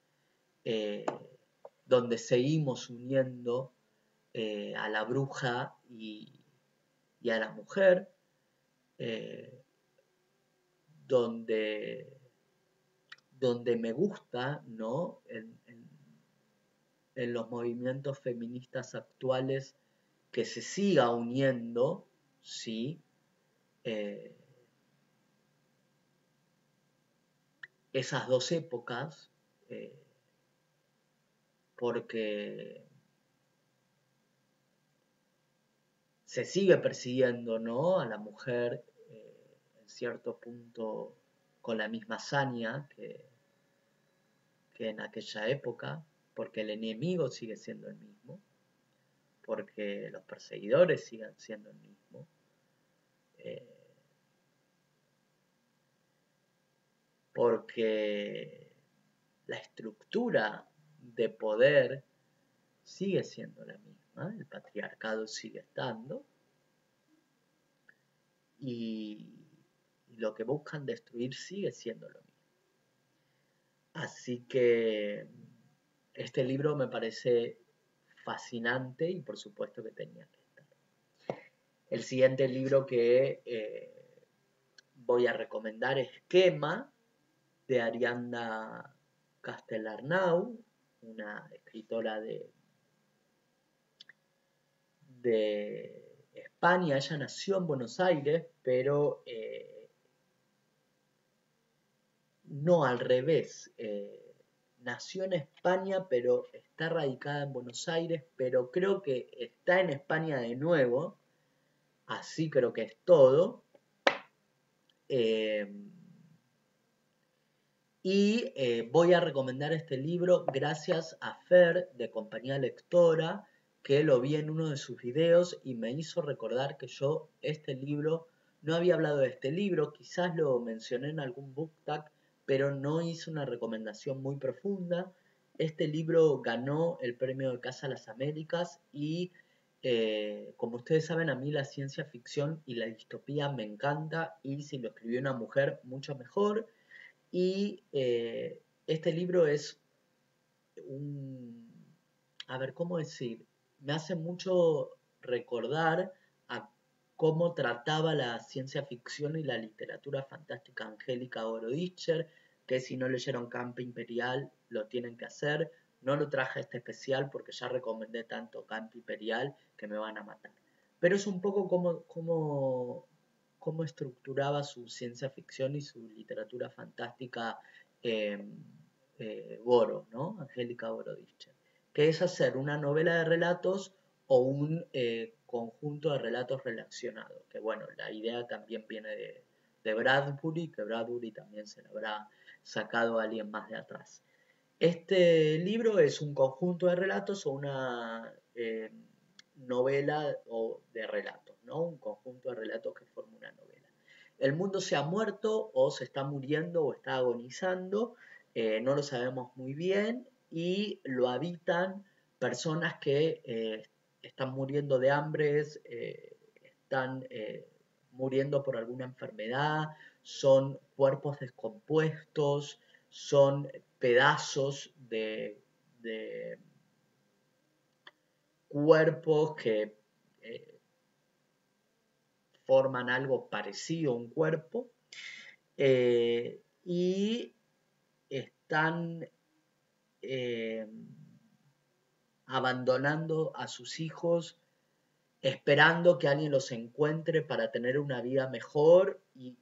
donde seguimos uniendo a la bruja y a la mujer, donde donde me gusta, ¿no? En los movimientos feministas actuales que se siga uniendo, ¿sí? Eh, esas dos épocas, porque se sigue persiguiendo, ¿no? A la mujer en cierto punto con la misma hazaña que en aquella época, porque el enemigo sigue siendo el mismo, porque los perseguidores siguen siendo el mismo. Eh, porque la estructura de poder sigue siendo la misma, el patriarcado sigue estando, y lo que buscan destruir sigue siendo lo mismo. Así que este libro me parece fascinante y por supuesto que tenía que estar. El siguiente libro que voy a recomendar es Quema, de Arianda Castellarnau, una escritora de España. Ella nació en Buenos Aires, pero no al revés. Nació en España, pero está radicada en Buenos Aires, pero creo que está en España de nuevo. Así creo que es todo. Y voy a recomendar este libro gracias a Fer, de Compañía Lectora, que lo vi en uno de sus videos y me hizo recordar que yo este libro, no había hablado de este libro, quizás lo mencioné en algún book tag, pero no hice una recomendación muy profunda. Este libro ganó el premio de Casa Las Américas y como ustedes saben, a mí la ciencia ficción y la distopía me encanta, y si lo escribió una mujer, mucho mejor. Y este libro es un, a ver, ¿cómo decir? Me hace mucho recordar a cómo trataba la ciencia ficción y la literatura fantástica Angélica Gorodischer, que si no leyeron Campo Imperial lo tienen que hacer. No lo traje a este especial porque ya recomendé tanto Campo Imperial que me van a matar. Pero es un poco cómo estructuraba su ciencia ficción y su literatura fantástica eh, Goro, ¿no? Angélica Gorodischer, que es hacer una novela de relatos o un conjunto de relatos relacionados, que bueno, la idea también viene de Bradbury, que Bradbury también se lo habrá sacado a alguien más de atrás. Este libro es un conjunto de relatos o una novela o de relatos, ¿no? Un conjunto de relatos que forma una novela. El mundo se ha muerto o se está muriendo o está agonizando, no lo sabemos muy bien, y lo habitan personas que están muriendo de hambre, están muriendo por alguna enfermedad, son cuerpos descompuestos, son pedazos de cuerpos que eh, forman algo parecido a un cuerpo, y están eh, abandonando a sus hijos, esperando que alguien los encuentre para tener una vida mejor, y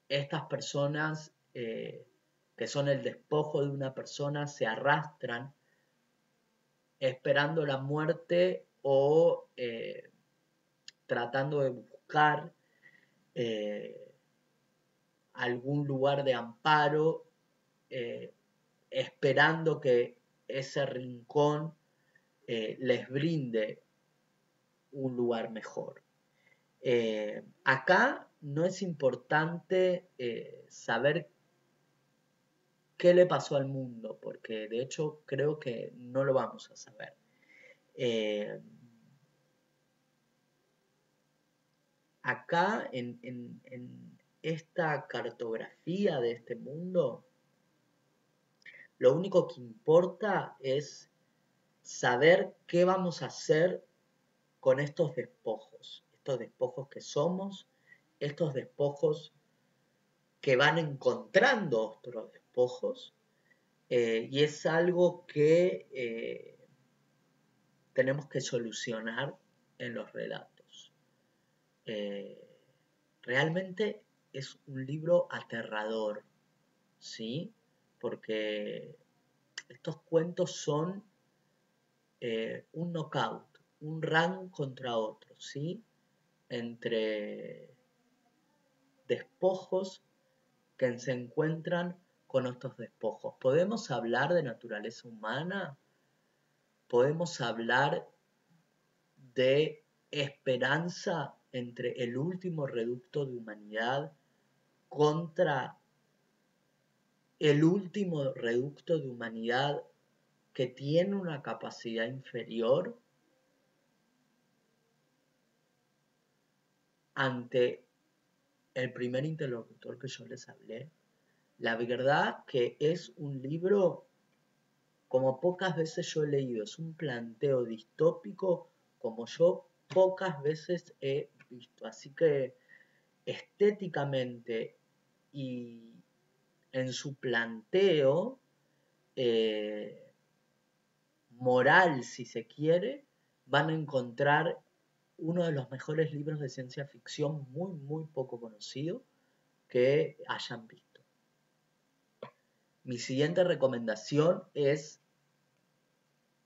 estas personas que son el despojo de una persona se arrastran esperando la muerte o tratando de buscar eh, algún lugar de amparo, eh, esperando que ese rincón les brinde un lugar mejor. Acá no es importante saber qué le pasó al mundo, porque de hecho creo que no lo vamos a saber. Eh, Acá en esta cartografía de este mundo, lo único que importa es saber qué vamos a hacer con estos despojos que somos, estos despojos que van encontrando otros despojos. despojos, y es algo que tenemos que solucionar en los relatos. Realmente es un libro aterrador, ¿sí? Porque estos cuentos son un knockout, un round contra otro, ¿sí? Entre despojos que se encuentran con estos despojos. ¿Podemos hablar de naturaleza humana? ¿Podemos hablar de esperanza entre el último reducto de humanidad contra el último reducto de humanidad que tiene una capacidad inferior ante el primer interlocutor que yo les hablé? La verdad que es un libro como pocas veces yo he leído, es un planteo distópico como yo pocas veces he visto. Así que estéticamente y en su planteo moral, si se quiere, van a encontrar uno de los mejores libros de ciencia ficción muy, muy poco conocido que hayan visto. Mi siguiente recomendación es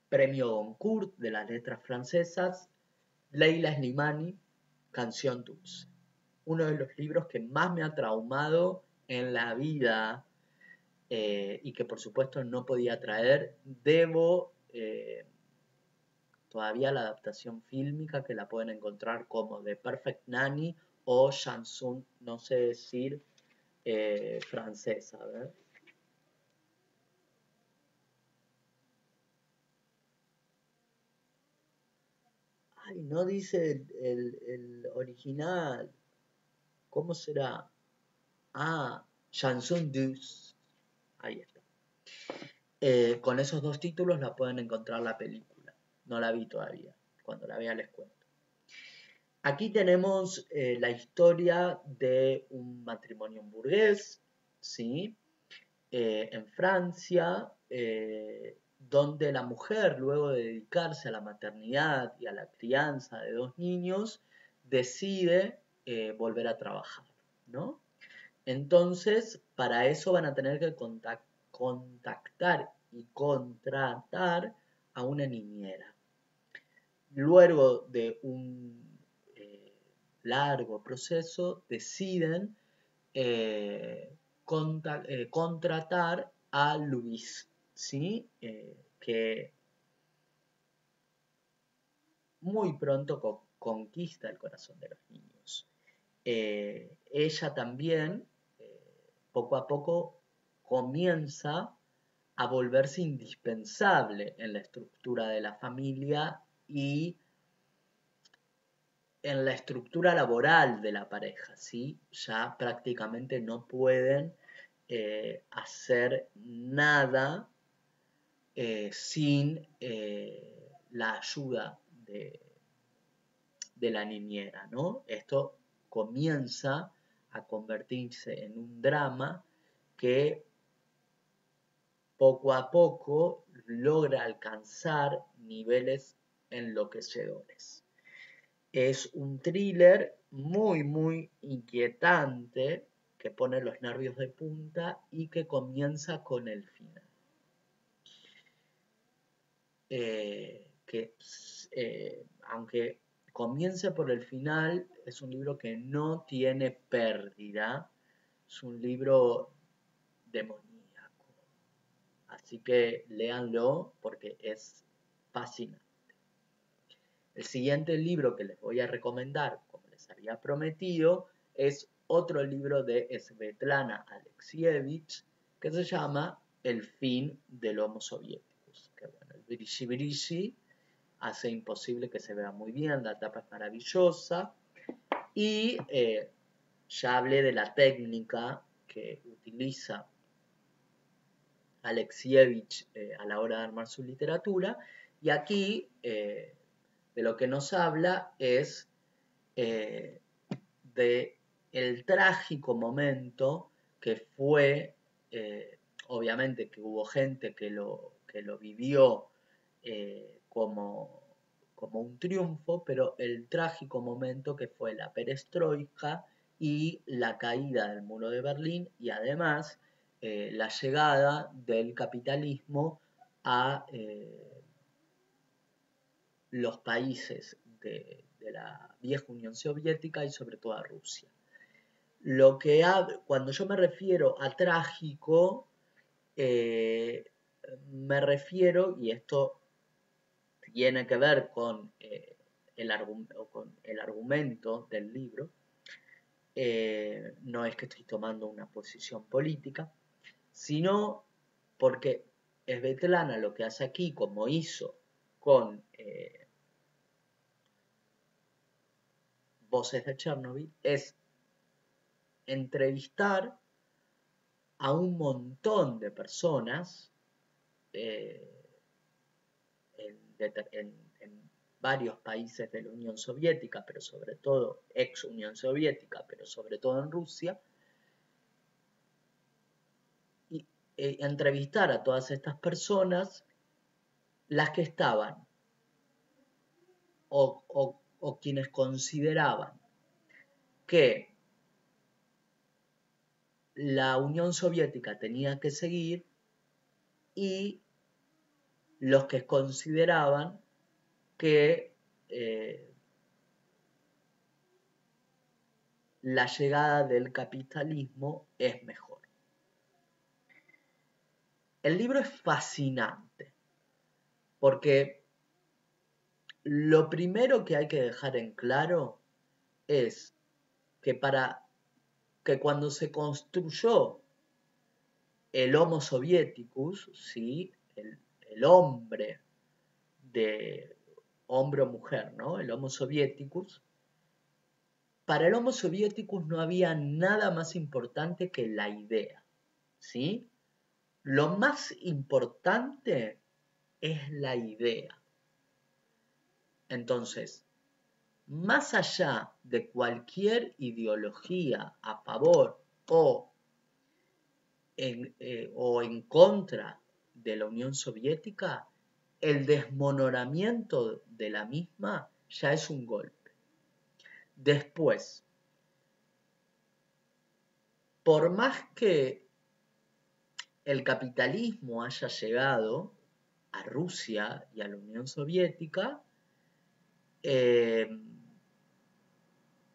Premio Goncourt de las letras francesas, Leila Slimani, Canción Dulce. Uno de los libros que más me ha traumado en la vida y que por supuesto no podía traer. Debo todavía la adaptación fílmica que la pueden encontrar como The Perfect Nanny o Chanson, no sé decir francesa. A ver. Ay, no dice el original. ¿Cómo será? Ah, Chanson Douce. Ahí está. Con esos dos títulos la pueden encontrar la película. No la vi todavía. Cuando la vea les cuento. Aquí tenemos la historia de un matrimonio hamburgués, ¿sí? En Francia, donde la mujer, luego de dedicarse a la maternidad y a la crianza de dos niños, decide volver a trabajar, ¿no? Entonces, para eso van a tener que contactar y contratar a una niñera. Luego de un largo proceso, deciden contratar a Luis, ¿sí? Que muy pronto conquista el corazón de los niños. Ella también, poco a poco, comienza a volverse indispensable en la estructura de la familia y en la estructura laboral de la pareja, ¿sí? Ya prácticamente no pueden hacer nada sin la ayuda de la niñera, ¿no? Esto comienza a convertirse en un drama que poco a poco logra alcanzar niveles enloquecedores. Es un thriller muy, muy inquietante que pone los nervios de punta y que comienza con el final. Aunque comience por el final, es un libro que no tiene pérdida, es un libro demoníaco. Así que léanlo porque es fascinante. El siguiente libro que les voy a recomendar, como les había prometido, es otro libro de Svetlana Alexievich que se llama El fin del Homo Soviéticus. Que bueno, el Brisi hace imposible que se vea muy bien, la tapa es maravillosa y ya hablé de la técnica que utiliza Alexievich a la hora de armar su literatura y aquí de lo que nos habla es de el trágico momento que fue, obviamente que hubo gente que lo vivió como un triunfo, pero el trágico momento que fue la perestroika y la caída del muro de Berlín y además la llegada del capitalismo a los países de la vieja Unión Soviética y sobre todo a Rusia. Cuando yo me refiero a trágico, me refiero, y esto tiene que ver con con el argumento del libro, no es que estoy tomando una posición política, sino porque Svetlana lo que hace aquí, como hizo con Voces de Chernobyl, es entrevistar a un montón de personas eh, en varios países de la Unión Soviética, pero sobre todo ex Unión Soviética, pero sobre todo en Rusia, y entrevistar a todas estas personas, las que estaban o quienes consideraban que la Unión Soviética tenía que seguir y los que consideraban que la llegada del capitalismo es mejor. El libro es fascinante porque lo primero que hay que dejar en claro es que cuando se construyó el Homo Sovieticus, ¿sí? el hombre de hombre o mujer, ¿no? El Homo Sovieticus, para el Homo Sovieticus no había nada más importante que la idea, ¿sí? Lo más importante es la idea. Entonces, más allá de cualquier ideología a favor o en contra de la Unión Soviética, el desmoronamiento de la misma ya es un golpe. Después, por más que el capitalismo haya llegado a Rusia y a la Unión Soviética, eh,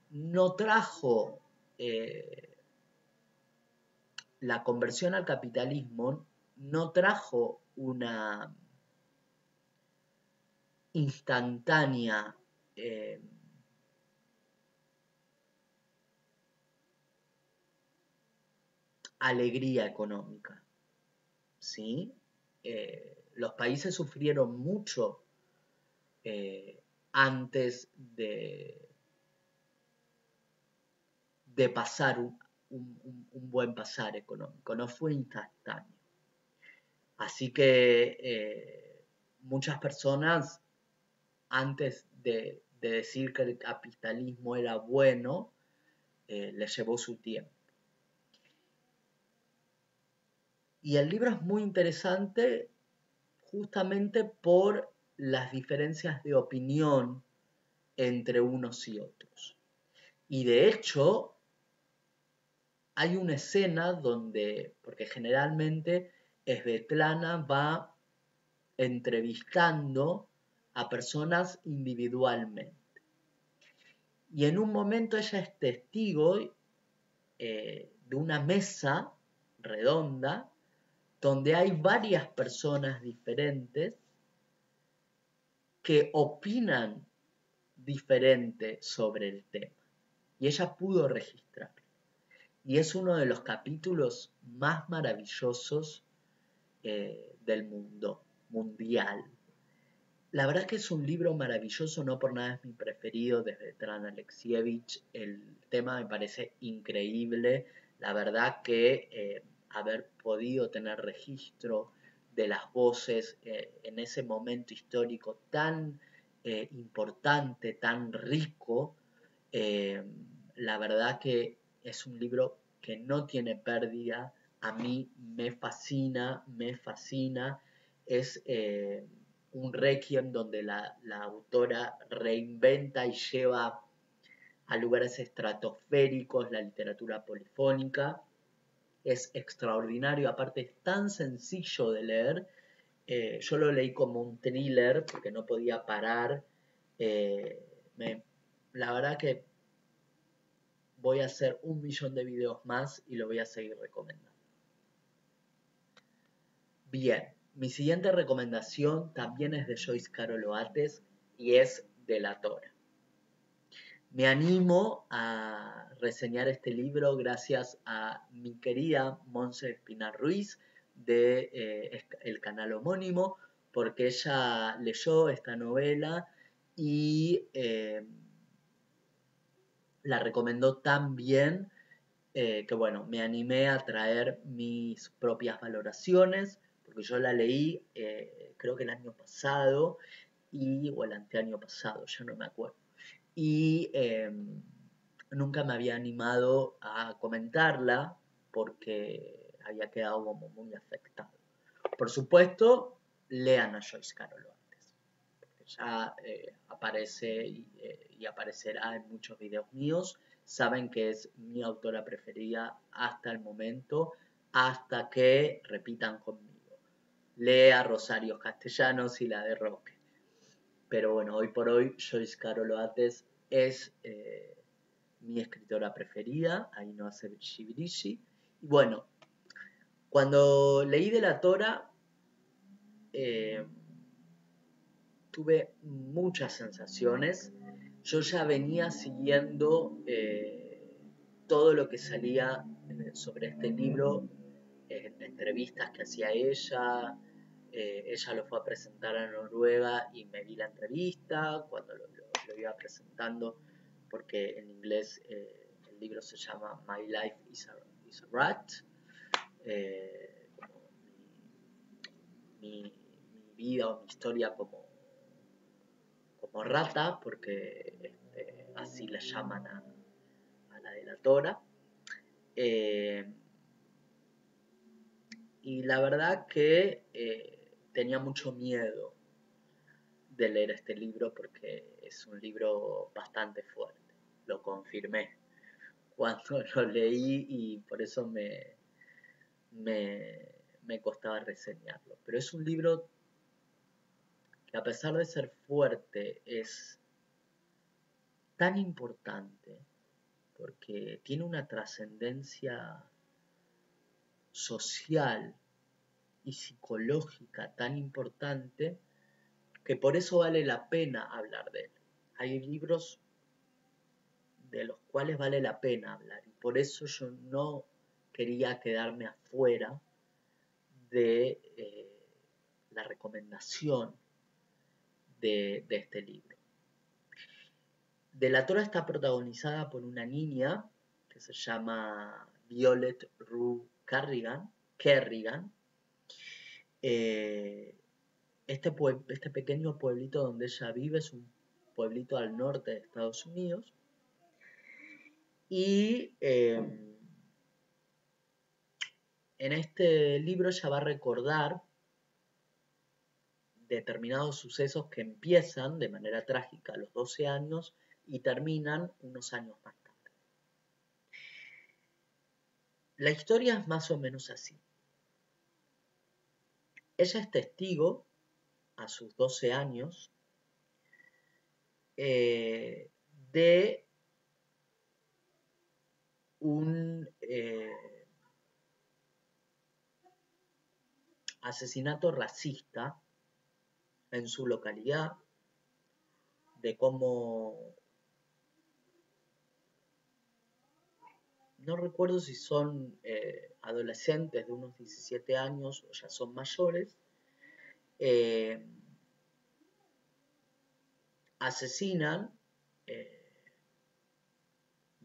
no trajo la conversión al capitalismo, no trajo una instantánea alegría económica, ¿sí? Los países sufrieron mucho antes de pasar un buen pasar económico, no fue instantáneo. Así que muchas personas, antes de decir que el capitalismo era bueno, les llevó su tiempo. Y el libro es muy interesante justamente por las diferencias de opinión entre unos y otros. Y de hecho, hay una escena donde, porque generalmente Svetlana va entrevistando a personas individualmente. Y en un momento ella es testigo de una mesa redonda donde hay varias personas diferentes que opinan diferente sobre el tema. Y ella pudo registrarlo. Y es uno de los capítulos más maravillosos del mundo mundial. La verdad es que es un libro maravilloso, no por nada es mi preferido desde Tran Alexievich. El tema me parece increíble. La verdad que haber podido tener registro de las voces en ese momento histórico tan importante, tan rico, la verdad que es un libro que no tiene pérdida a mí me fascina, es un requiem donde la autora reinventa y lleva a lugares estratosféricos la literatura polifónica. Es extraordinario, aparte es tan sencillo de leer. Yo lo leí como un thriller porque no podía parar. Eh, la verdad que voy a hacer 1.000.000 de videos más y lo voy a seguir recomendando. Bien, mi siguiente recomendación también es de Joyce Carol Oates y es Delatora. Me animo a reseñar este libro gracias a mi querida Monse Espinar Ruiz de el canal homónimo, porque ella leyó esta novela y la recomendó tan bien que bueno, me animé a traer mis propias valoraciones, porque yo la leí creo que el año pasado o el anteaño pasado, yo no me acuerdo. Y nunca me había animado a comentarla porque había quedado como muy afectado. Por supuesto, lean a Joyce Carol antes, porque ya aparece y aparecerá en muchos videos míos. Saben que es mi autora preferida hasta el momento, hasta que repitan conmigo. Lea Rosario Castellanos y la de Roque. Pero bueno, hoy por hoy Joyce Carol Oates es mi escritora preferida, ahí no hace shibirishi. Y bueno, cuando leí Delatora, tuve muchas sensaciones. Yo ya venía siguiendo todo lo que salía sobre este libro en entrevistas que hacía ella. Ella lo fue a presentar a Noruega y me vi la entrevista cuando lo iba presentando, porque en inglés el libro se llama My Life is a Rat, como mi vida o mi historia como rata, porque así la llaman a la delatora. Y la verdad que tenía mucho miedo de leer este libro porque es un libro bastante fuerte. Lo confirmé cuando lo leí y por eso me costaba reseñarlo. Pero es un libro que a pesar de ser fuerte es tan importante porque tiene una trascendencia social y psicológica tan importante que por eso vale la pena hablar de él. Hay libros de los cuales vale la pena hablar y por eso yo no quería quedarme afuera de la recomendación de este libro. Delatora está protagonizada por una niña que se llama Violet Rue Kerrigan. Este pequeño pueblito donde ella vive es un pueblito al norte de Estados Unidos. Y en este libro ella va a recordar determinados sucesos que empiezan de manera trágica a los 12 años y terminan unos años más tarde. La historia es más o menos así. Ella es testigo a sus 12 años de un asesinato racista en su localidad, de cómo, no recuerdo si son adolescentes de unos 17 años o ya son mayores, asesinan de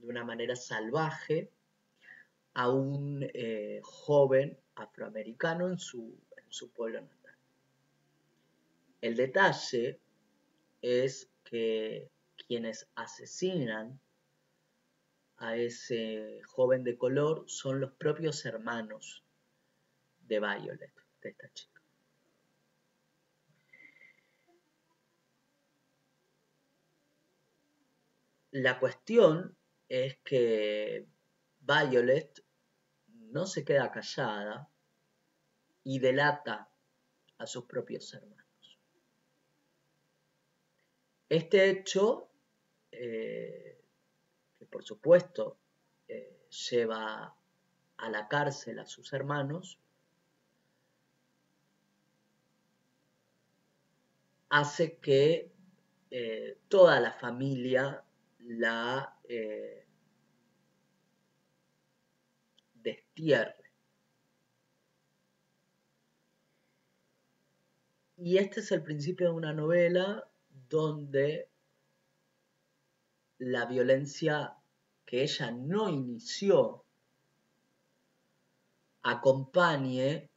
una manera salvaje a un joven afroamericano en su pueblo natal. El detalle es que quienes asesinan a ese joven de color son los propios hermanos de Violet, de esta chica. La cuestión es que Violet no se queda callada y delata a sus propios hermanos. Este hecho, que por supuesto lleva a la cárcel a sus hermanos, hace que toda la familia la destierre. Y este es el principio de una novela donde la violencia que ella no inició acompañe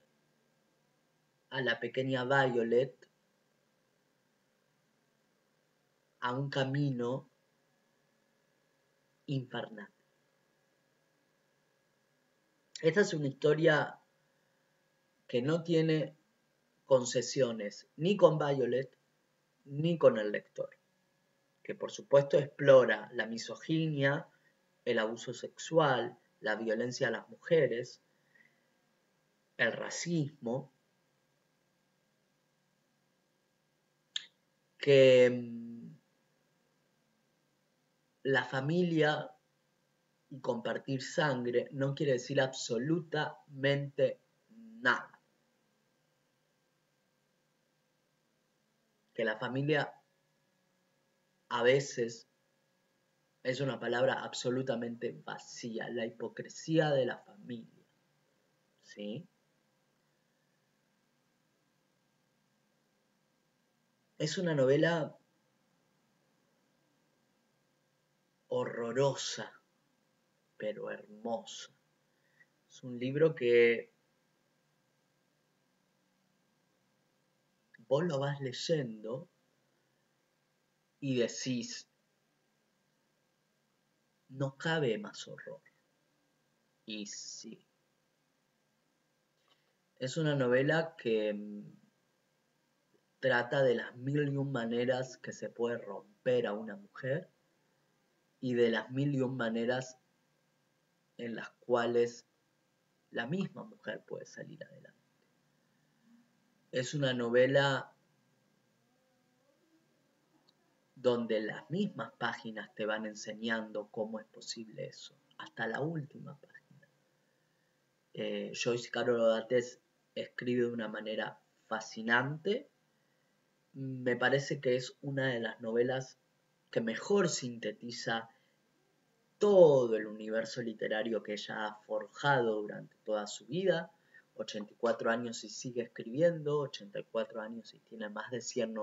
a la pequeña Violet a un camino infernal. Esta es una historia que no tiene concesiones ni con Violet ni con el lector, que por supuesto explora la misoginia, el abuso sexual, la violencia a las mujeres, el racismo, que la familia y compartir sangre no quiere decir absolutamente nada. Que la familia a veces es una palabra absolutamente vacía, la hipocresía de la familia, ¿sí? Es una novela horrorosa, pero hermosa. Es un libro que vos lo vas leyendo y decís, no cabe más horror. Y sí. Es una novela que trata de las 1001 maneras que se puede romper a una mujer y de las 1001 maneras en las cuales la misma mujer puede salir adelante. Es una novela donde las mismas páginas te van enseñando cómo es posible eso, hasta la última página. Joyce Carol Oates escribe de una manera fascinante. Me parece que es una de las novelas que mejor sintetiza todo el universo literario que ella ha forjado durante toda su vida. 84 años y sigue escribiendo, 84 años y tiene más de 100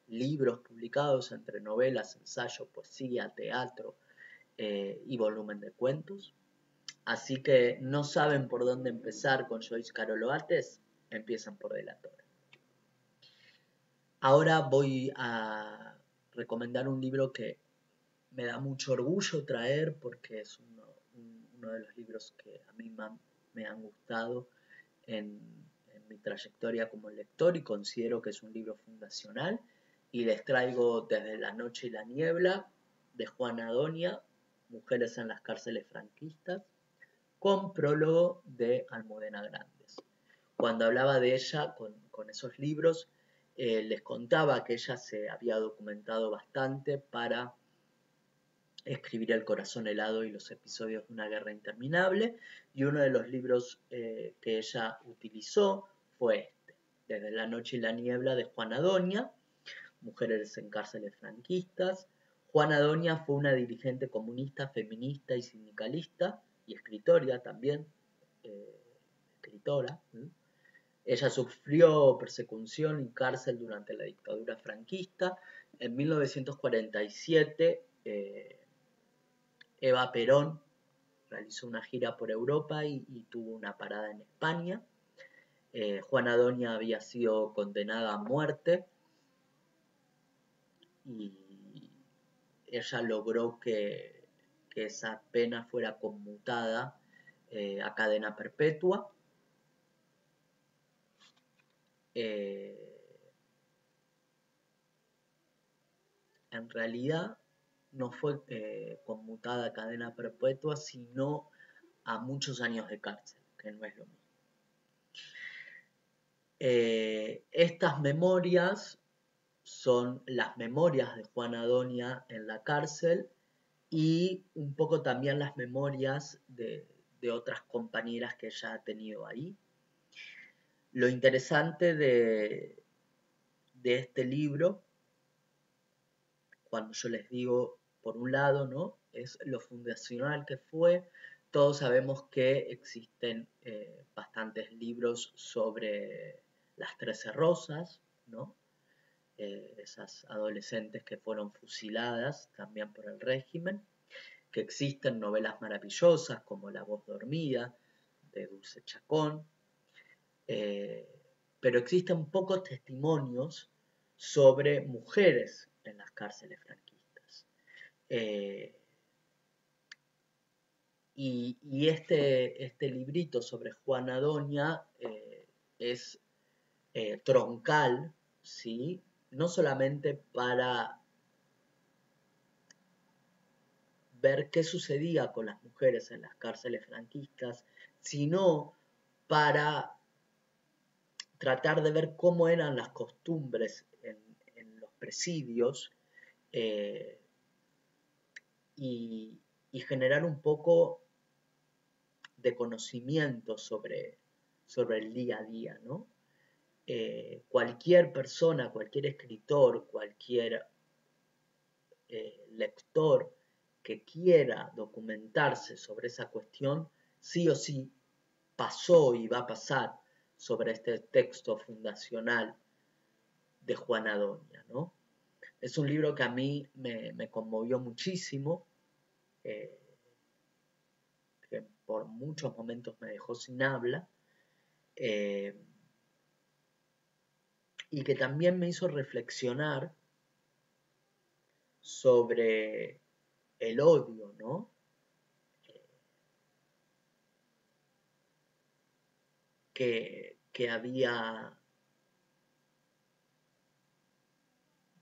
libros publicados entre novelas, ensayo, poesía, teatro y volumen de cuentos. Así que no saben por dónde empezar con Joyce Carol Oates, empiezan por Delatora. Ahora voy a recomendar un libro que me da mucho orgullo traer porque es uno de los libros que a mí me han gustado en mi trayectoria como lector y considero que es un libro fundacional. Y les traigo Desde la noche y la niebla, de Juana Donia, Mujeres en las cárceles franquistas, con prólogo de Almudena Grandes. Cuando hablaba de ella con esos libros, les contaba que ella se había documentado bastante para escribir El corazón helado y los episodios de una guerra interminable, y uno de los libros que ella utilizó fue este, Desde la noche y la niebla, de Juana Donia, Mujeres en cárceles franquistas. Juana Donia fue una dirigente comunista, feminista y sindicalista, y escritora también, escritora. Ella sufrió persecución y cárcel durante la dictadura franquista. En 1947, Eva Perón realizó una gira por Europa y tuvo una parada en España. Juana Donia había sido condenada a muerte y ella logró que esa pena fuera conmutada a cadena perpetua. en realidad no fue conmutada a cadena perpetua, sino a muchos años de cárcel, que no es lo mismo. Estas memorias son las memorias de Juana Donia en la cárcel y un poco también las memorias de otras compañeras que ella ha tenido ahí. Lo interesante de este libro, cuando yo les digo, por un lado, ¿no?, es lo fundacional que fue. Todos sabemos que existen bastantes libros sobre las 13 Rosas, ¿no? Esas adolescentes que fueron fusiladas también por el régimen, que existen novelas maravillosas como La voz dormida, de Dulce Chacón, pero existen pocos testimonios sobre mujeres en las cárceles franquistas. Y este librito sobre Juana Donia es troncal, ¿sí?, no solamente para ver qué sucedía con las mujeres en las cárceles franquistas, sino para tratar de ver cómo eran las costumbres en los presidios y generar un poco de conocimiento sobre el día a día, ¿no? Cualquier persona, cualquier escritor, cualquier lector que quiera documentarse sobre esa cuestión, sí o sí pasó y va a pasar sobre este texto fundacional de Juana Donia, ¿no? Es un libro que a mí me conmovió muchísimo, que por muchos momentos me dejó sin habla, y que también me hizo reflexionar sobre el odio, ¿no?, que había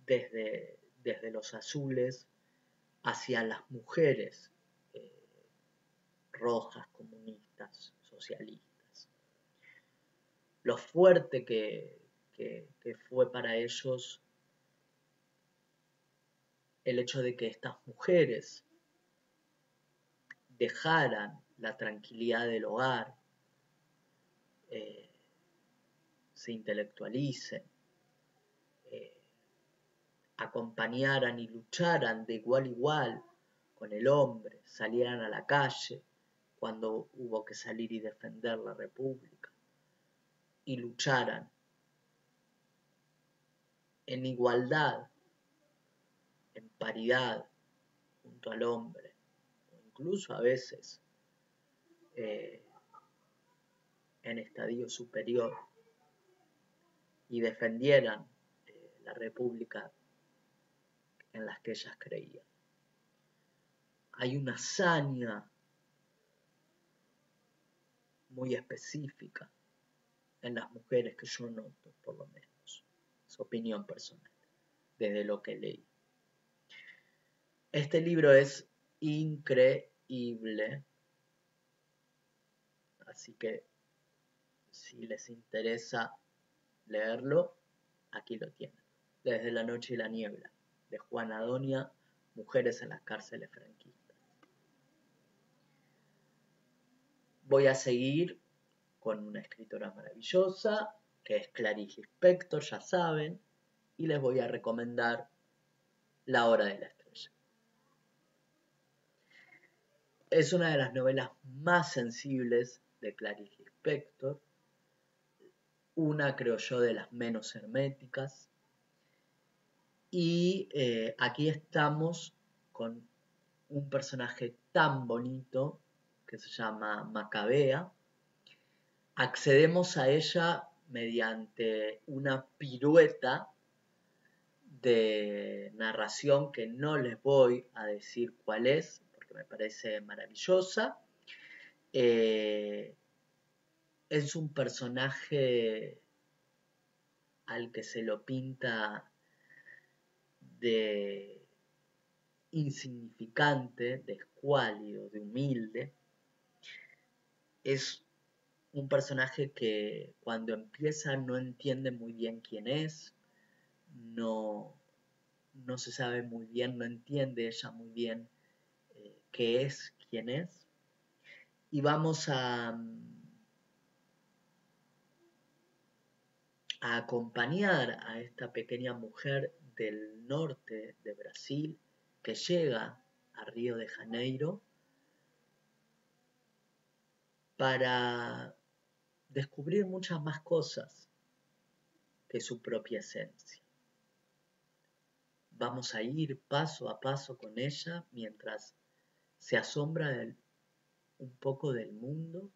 desde los azules hacia las mujeres rojas, comunistas, socialistas. Lo fuerte que fue para ellos el hecho de que estas mujeres dejaran la tranquilidad del hogar, se intelectualicen, acompañaran y lucharan de igual a igual con el hombre, salieran a la calle cuando hubo que salir y defender la República, y lucharan en igualdad, en paridad, junto al hombre, o incluso a veces en estadio superior, y defendieran la República en las que ellas creían. Hay una hazaña muy específica en las mujeres que yo noto, por lo menos, es opinión personal, desde lo que leí. Este libro es increíble, así que si les interesa leerlo, aquí lo tienen. Desde la noche y la niebla, de Juana Donia, Mujeres en las cárceles franquistas. Voy a seguir con una escritora maravillosa, que es Clarice Lispector, ya saben, y les voy a recomendar La hora de la estrella. Es una de las novelas más sensibles de Clarice Lispector, una, creo yo, de las menos herméticas, y aquí estamos con un personaje tan bonito que se llama Macabea. Accedemos a ella mediante una pirueta de narración que no les voy a decir cuál es, porque me parece maravillosa. Es un personaje al que se lo pinta de insignificante, de escuálido, de humilde, es un personaje que cuando empieza no entiende muy bien quién es, no, no se sabe muy bien, no entiende ella muy bien qué es, quién es. Y vamos a acompañar a esta pequeña mujer del norte de Brasil que llega a Río de Janeiro para descubrir muchas más cosas que su propia esencia. Vamos a ir paso a paso con ella mientras se asombra un poco del mundo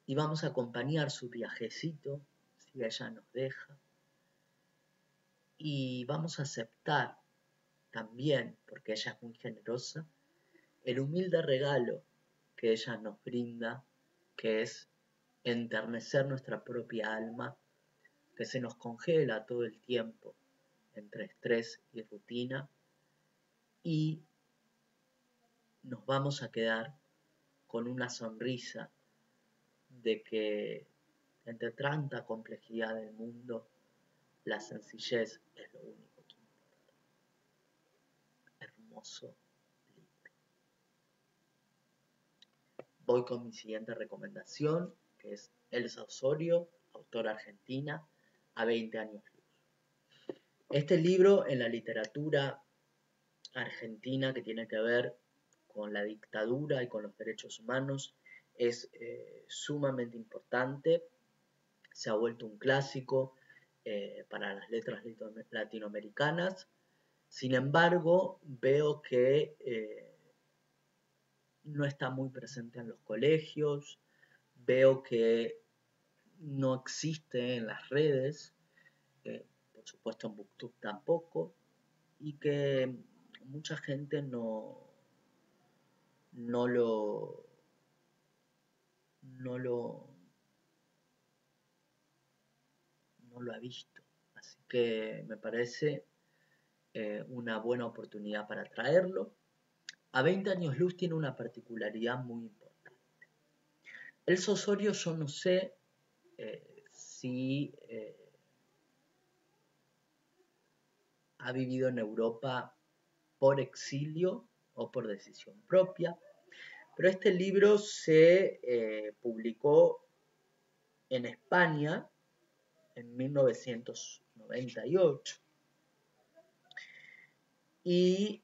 y vamos a acompañar su viajecito, si ella nos deja, y vamos a aceptar también, porque ella es muy generosa, el humilde regalo que ella nos brinda, que es enternecer nuestra propia alma, que se nos congela todo el tiempo entre estrés y rutina, y nos vamos a quedar con una sonrisa de que entre tanta complejidad del mundo, la sencillez es lo único que importa. Hermoso libro. Voy con mi siguiente recomendación, que es Elsa Osorio, autora argentina, a 20 años luz. Este libro en la literatura argentina que tiene que ver con la dictadura y con los derechos humanos es sumamente importante, se ha vuelto un clásico para las letras latinoamericanas. Sin embargo, veo que no está muy presente en los colegios, veo que no existe en las redes, por supuesto en BookTube tampoco, y que mucha gente no lo, no lo, no lo ha visto. Así que me parece una buena oportunidad para traerlo. A 20 años luz tiene una particularidad muy importante. Elsa Osorio yo no sé si ha vivido en Europa por exilio o por decisión propia, pero este libro se publicó en España en 1998 y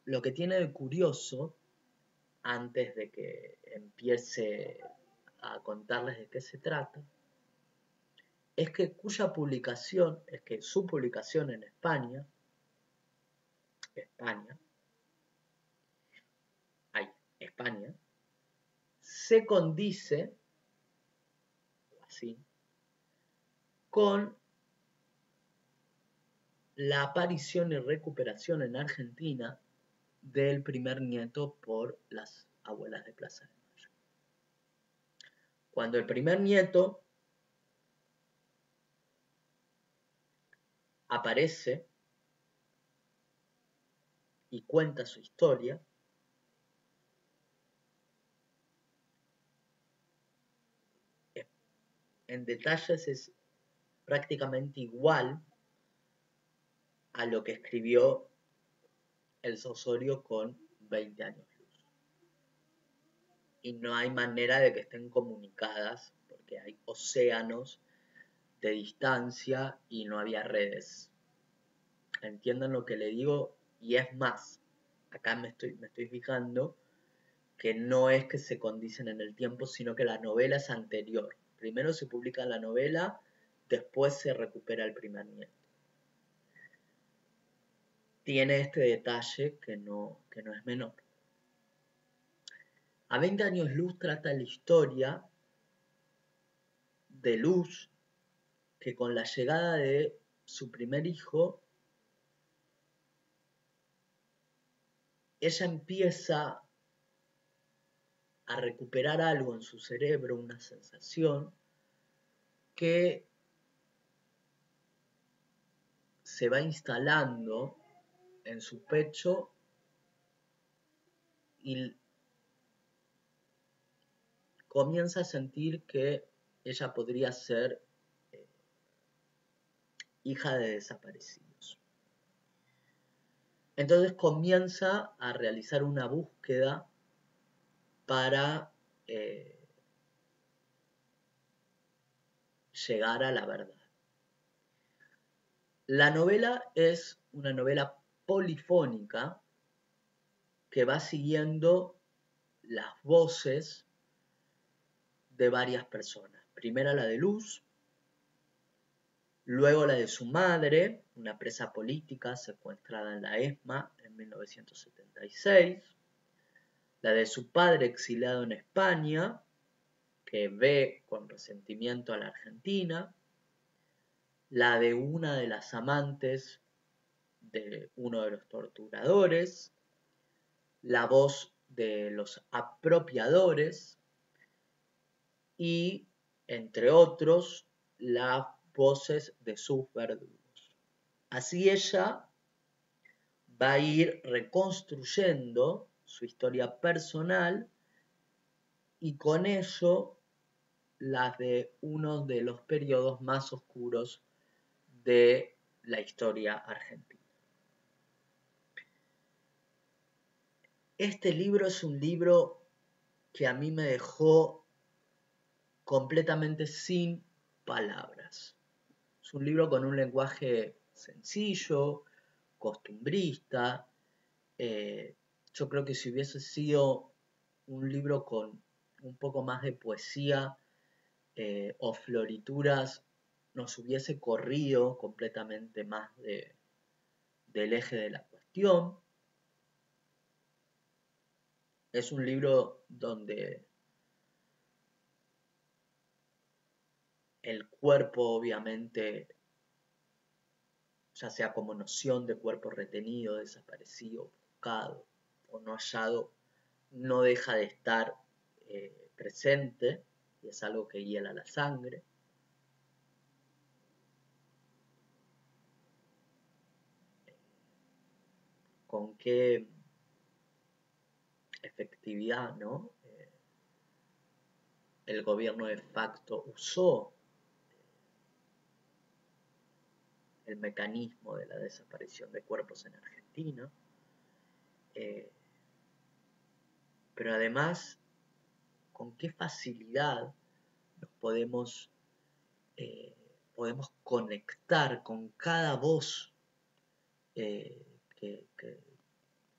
lo que tiene de curioso, antes de que empiece a contarles de qué se trata, es que su publicación en España, España, se condice, así, con la aparición y recuperación en Argentina del primer nieto por las abuelas de Plaza de Mayo. Cuando el primer nieto aparece y cuenta su historia, en detalles es prácticamente igual a lo que escribió Elsa Osorio con 20 años luz. Y no hay manera de que estén comunicadas porque hay océanos de distancia y no había redes. Entiendan lo que le digo, y es más, acá me estoy fijando que no es que se condicen en el tiempo, sino que la novela es anterior. Primero se publica la novela, después se recupera el primer nieto. Tiene este detalle que no es menor. A 20 años luz trata la historia de Luz, que con la llegada de su primer hijo, ella empieza a recuperar algo en su cerebro, una sensación que se va instalando en su pecho y comienza a sentir que ella podría ser hija de desaparecidos. Entonces comienza a realizar una búsqueda para llegar a la verdad. La novela es una novela polifónica que va siguiendo las voces de varias personas. Primero la de Luz, luego la de su madre, una presa política secuestrada en la ESMA en 1976, la de su padre exiliado en España, que ve con resentimiento a la Argentina, la de una de las amantes de uno de los torturadores, la voz de los apropiadores y, entre otros, las voces de sus verdugos. Así ella va a ir reconstruyendo su historia personal y con ello las de uno de los periodos más oscuros de la historia argentina. Este libro es un libro que a mí me dejó completamente sin palabras. Es un libro con un lenguaje sencillo, costumbrista. Yo creo que si hubiese sido un libro con un poco más de poesía o florituras, nos hubiese corrido completamente más del eje de la cuestión. Es un libro donde el cuerpo, obviamente, ya sea como noción de cuerpo retenido, desaparecido, buscado o no hallado, no deja de estar presente y es algo que hiela la sangre. Con qué efectividad, ¿no? El gobierno de facto usó el mecanismo de la desaparición de cuerpos en Argentina, pero además con qué facilidad nos podemos conectar con cada voz que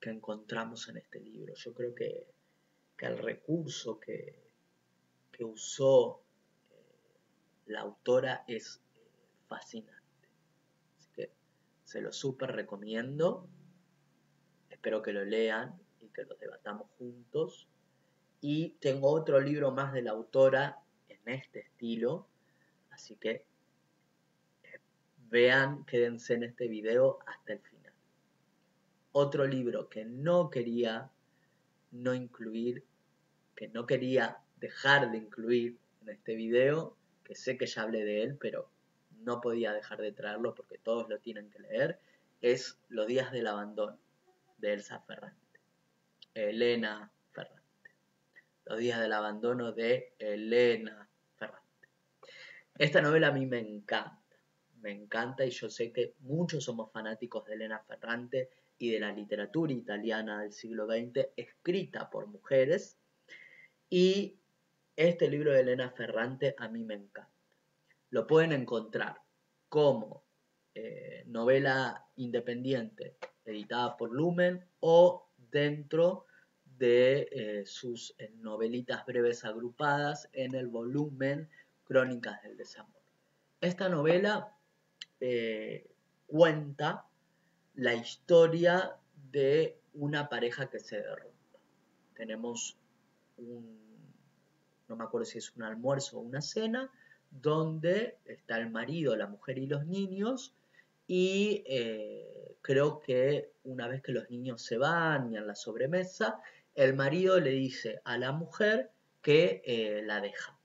encontramos en este libro. Yo creo que el recurso que usó la autora es fascinante. Así que se lo súper recomiendo. Espero que lo lean y que lo debatamos juntos. Y tengo otro libro más de la autora en este estilo. Así que vean, quédense en este video hasta el final. Otro libro que no quería no incluir, que no quería dejar de incluir en este video, que sé que ya hablé de él, pero no podía dejar de traerlo porque todos lo tienen que leer, es Los días del abandono, de Elsa Ferrante. Elena Ferrante. Los días del abandono de Elena Ferrante. Esta novela a mí me encanta y yo sé que muchos somos fanáticos de Elena Ferrante y de la literatura italiana del siglo XX escrita por mujeres. Y este libro de Elena Ferrante a mí me encanta. Lo pueden encontrar como novela independiente editada por Lumen o dentro de sus novelitas breves agrupadas en el volumen Crónicas del Desamor. Esta novela cuenta la historia de una pareja que se derrumba. Tenemos no me acuerdo si es un almuerzo o una cena, donde está el marido, la mujer y los niños, y creo que una vez que los niños se van y en la sobremesa, el marido le dice a la mujer que la deja.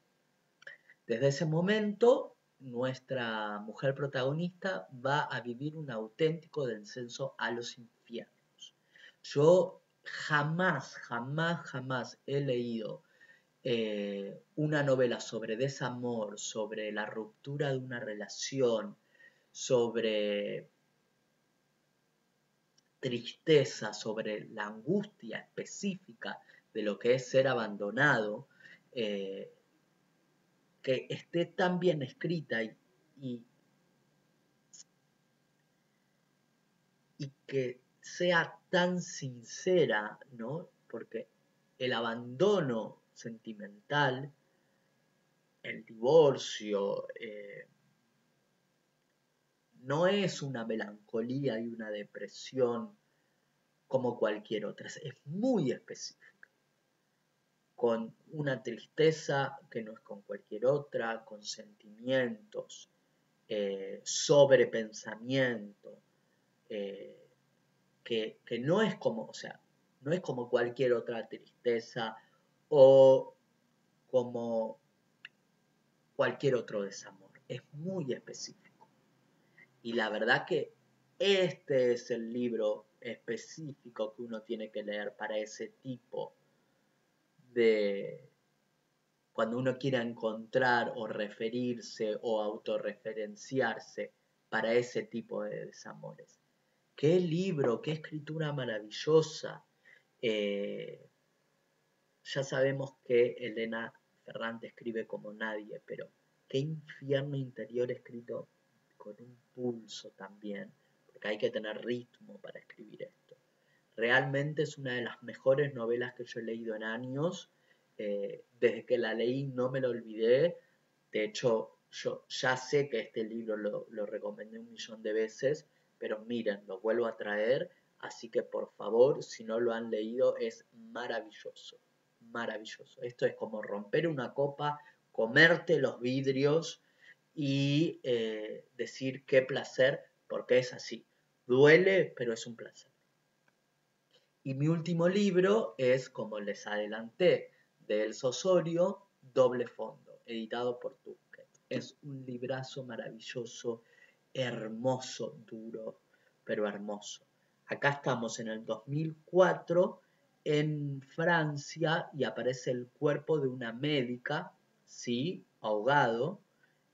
Desde ese momento nuestra mujer protagonista va a vivir un auténtico descenso a los infiernos. Yo jamás he leído una novela sobre desamor, sobre la ruptura de una relación, sobre tristeza, sobre la angustia específica de lo que es ser abandonado, que esté tan bien escrita y que sea tan sincera, ¿no? Porque el abandono sentimental, el divorcio, no es una melancolía y una depresión como cualquier otra, es muy específica, con una tristeza que no es con cualquier otra, con sentimientos, sobrepensamiento, eh, que no es como, o sea, no es como cualquier otra tristeza o como cualquier otro desamor, es muy específico. Y la verdad que este es el libro específico que uno tiene que leer para ese tipo de, cuando uno quiera encontrar o referirse o autorreferenciarse para ese tipo de desamores. Qué libro, qué escritura maravillosa. Eh, ya sabemos que Elena Ferrante escribe como nadie, pero qué infierno interior escrito con un pulso también, porque hay que tener ritmo para escribir esto. Realmente es una de las mejores novelas que yo he leído en años. Desde que la leí no me lo olvidé. De hecho, yo ya sé que este libro lo recomendé 1.000.000 de veces, pero miren, lo vuelvo a traer, así que por favor, si no lo han leído, es maravilloso, maravilloso. Esto es como romper una copa, comerte los vidrios y decir qué placer, porque es así. Duele, pero es un placer. Y mi último libro es, como les adelanté, de Elsa Osorio, Doble Fondo, editado por Tusquets. Es un librazo maravilloso, hermoso, duro, pero hermoso. Acá estamos en el 2004 en Francia y aparece el cuerpo de una médica, sí, ahogado,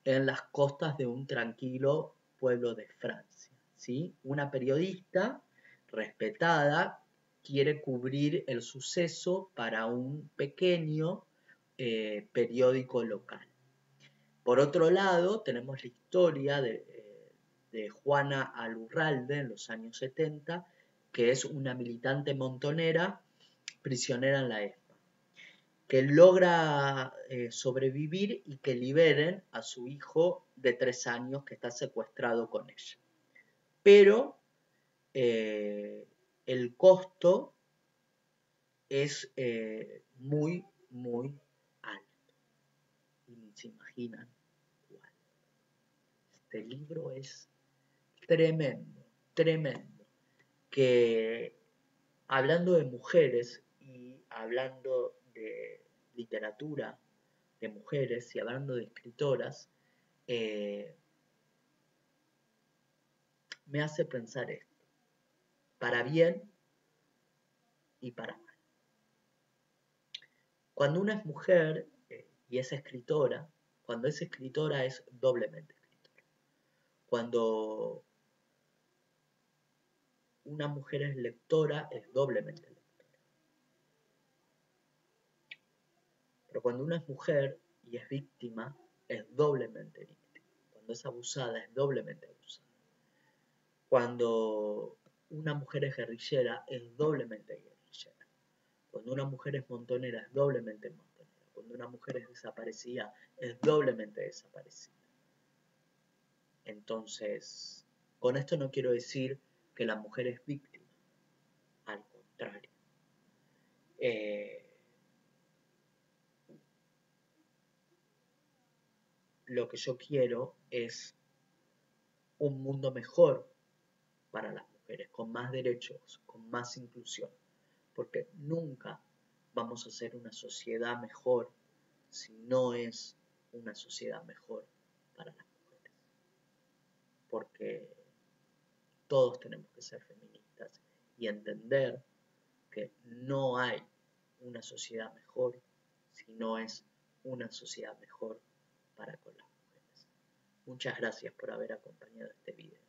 en las costas de un tranquilo pueblo de Francia, ¿sí? Una periodista respetada quiere cubrir el suceso para un pequeño periódico local. Por otro lado, tenemos la historia de Juana Alurralde en los años 70, que es una militante montonera prisionera en la ESMA, que logra sobrevivir y que liberen a su hijo de 3 años que está secuestrado con ella. Pero el costo es muy, muy alto. Y ni se imaginan cuál. Este libro es tremendo, tremendo. Que hablando de mujeres y hablando de literatura de mujeres y hablando de escritoras, eh, me hace pensar esto, para bien y para mal. Cuando una es mujer y es escritora, cuando es escritora es doblemente escritora. Cuando una mujer es lectora es doblemente lectora. Pero cuando una es mujer y es víctima es doblemente víctima. Cuando es abusada es doblemente abusada. Cuando una mujer es guerrillera es doblemente guerrillera. Cuando una mujer es montonera es doblemente montonera. Cuando una mujer es desaparecida es doblemente desaparecida. Entonces, con esto no quiero decir que la mujer es víctima, al contrario. Lo que yo quiero es un mundo mejor para las mujeres, con más derechos, con más inclusión, porque nunca vamos a ser una sociedad mejor si no es una sociedad mejor para las mujeres. porque todos tenemos que ser feministas y entender que no hay una sociedad mejor si no es una sociedad mejor para con las mujeres. Muchas gracias por haber acompañado este video.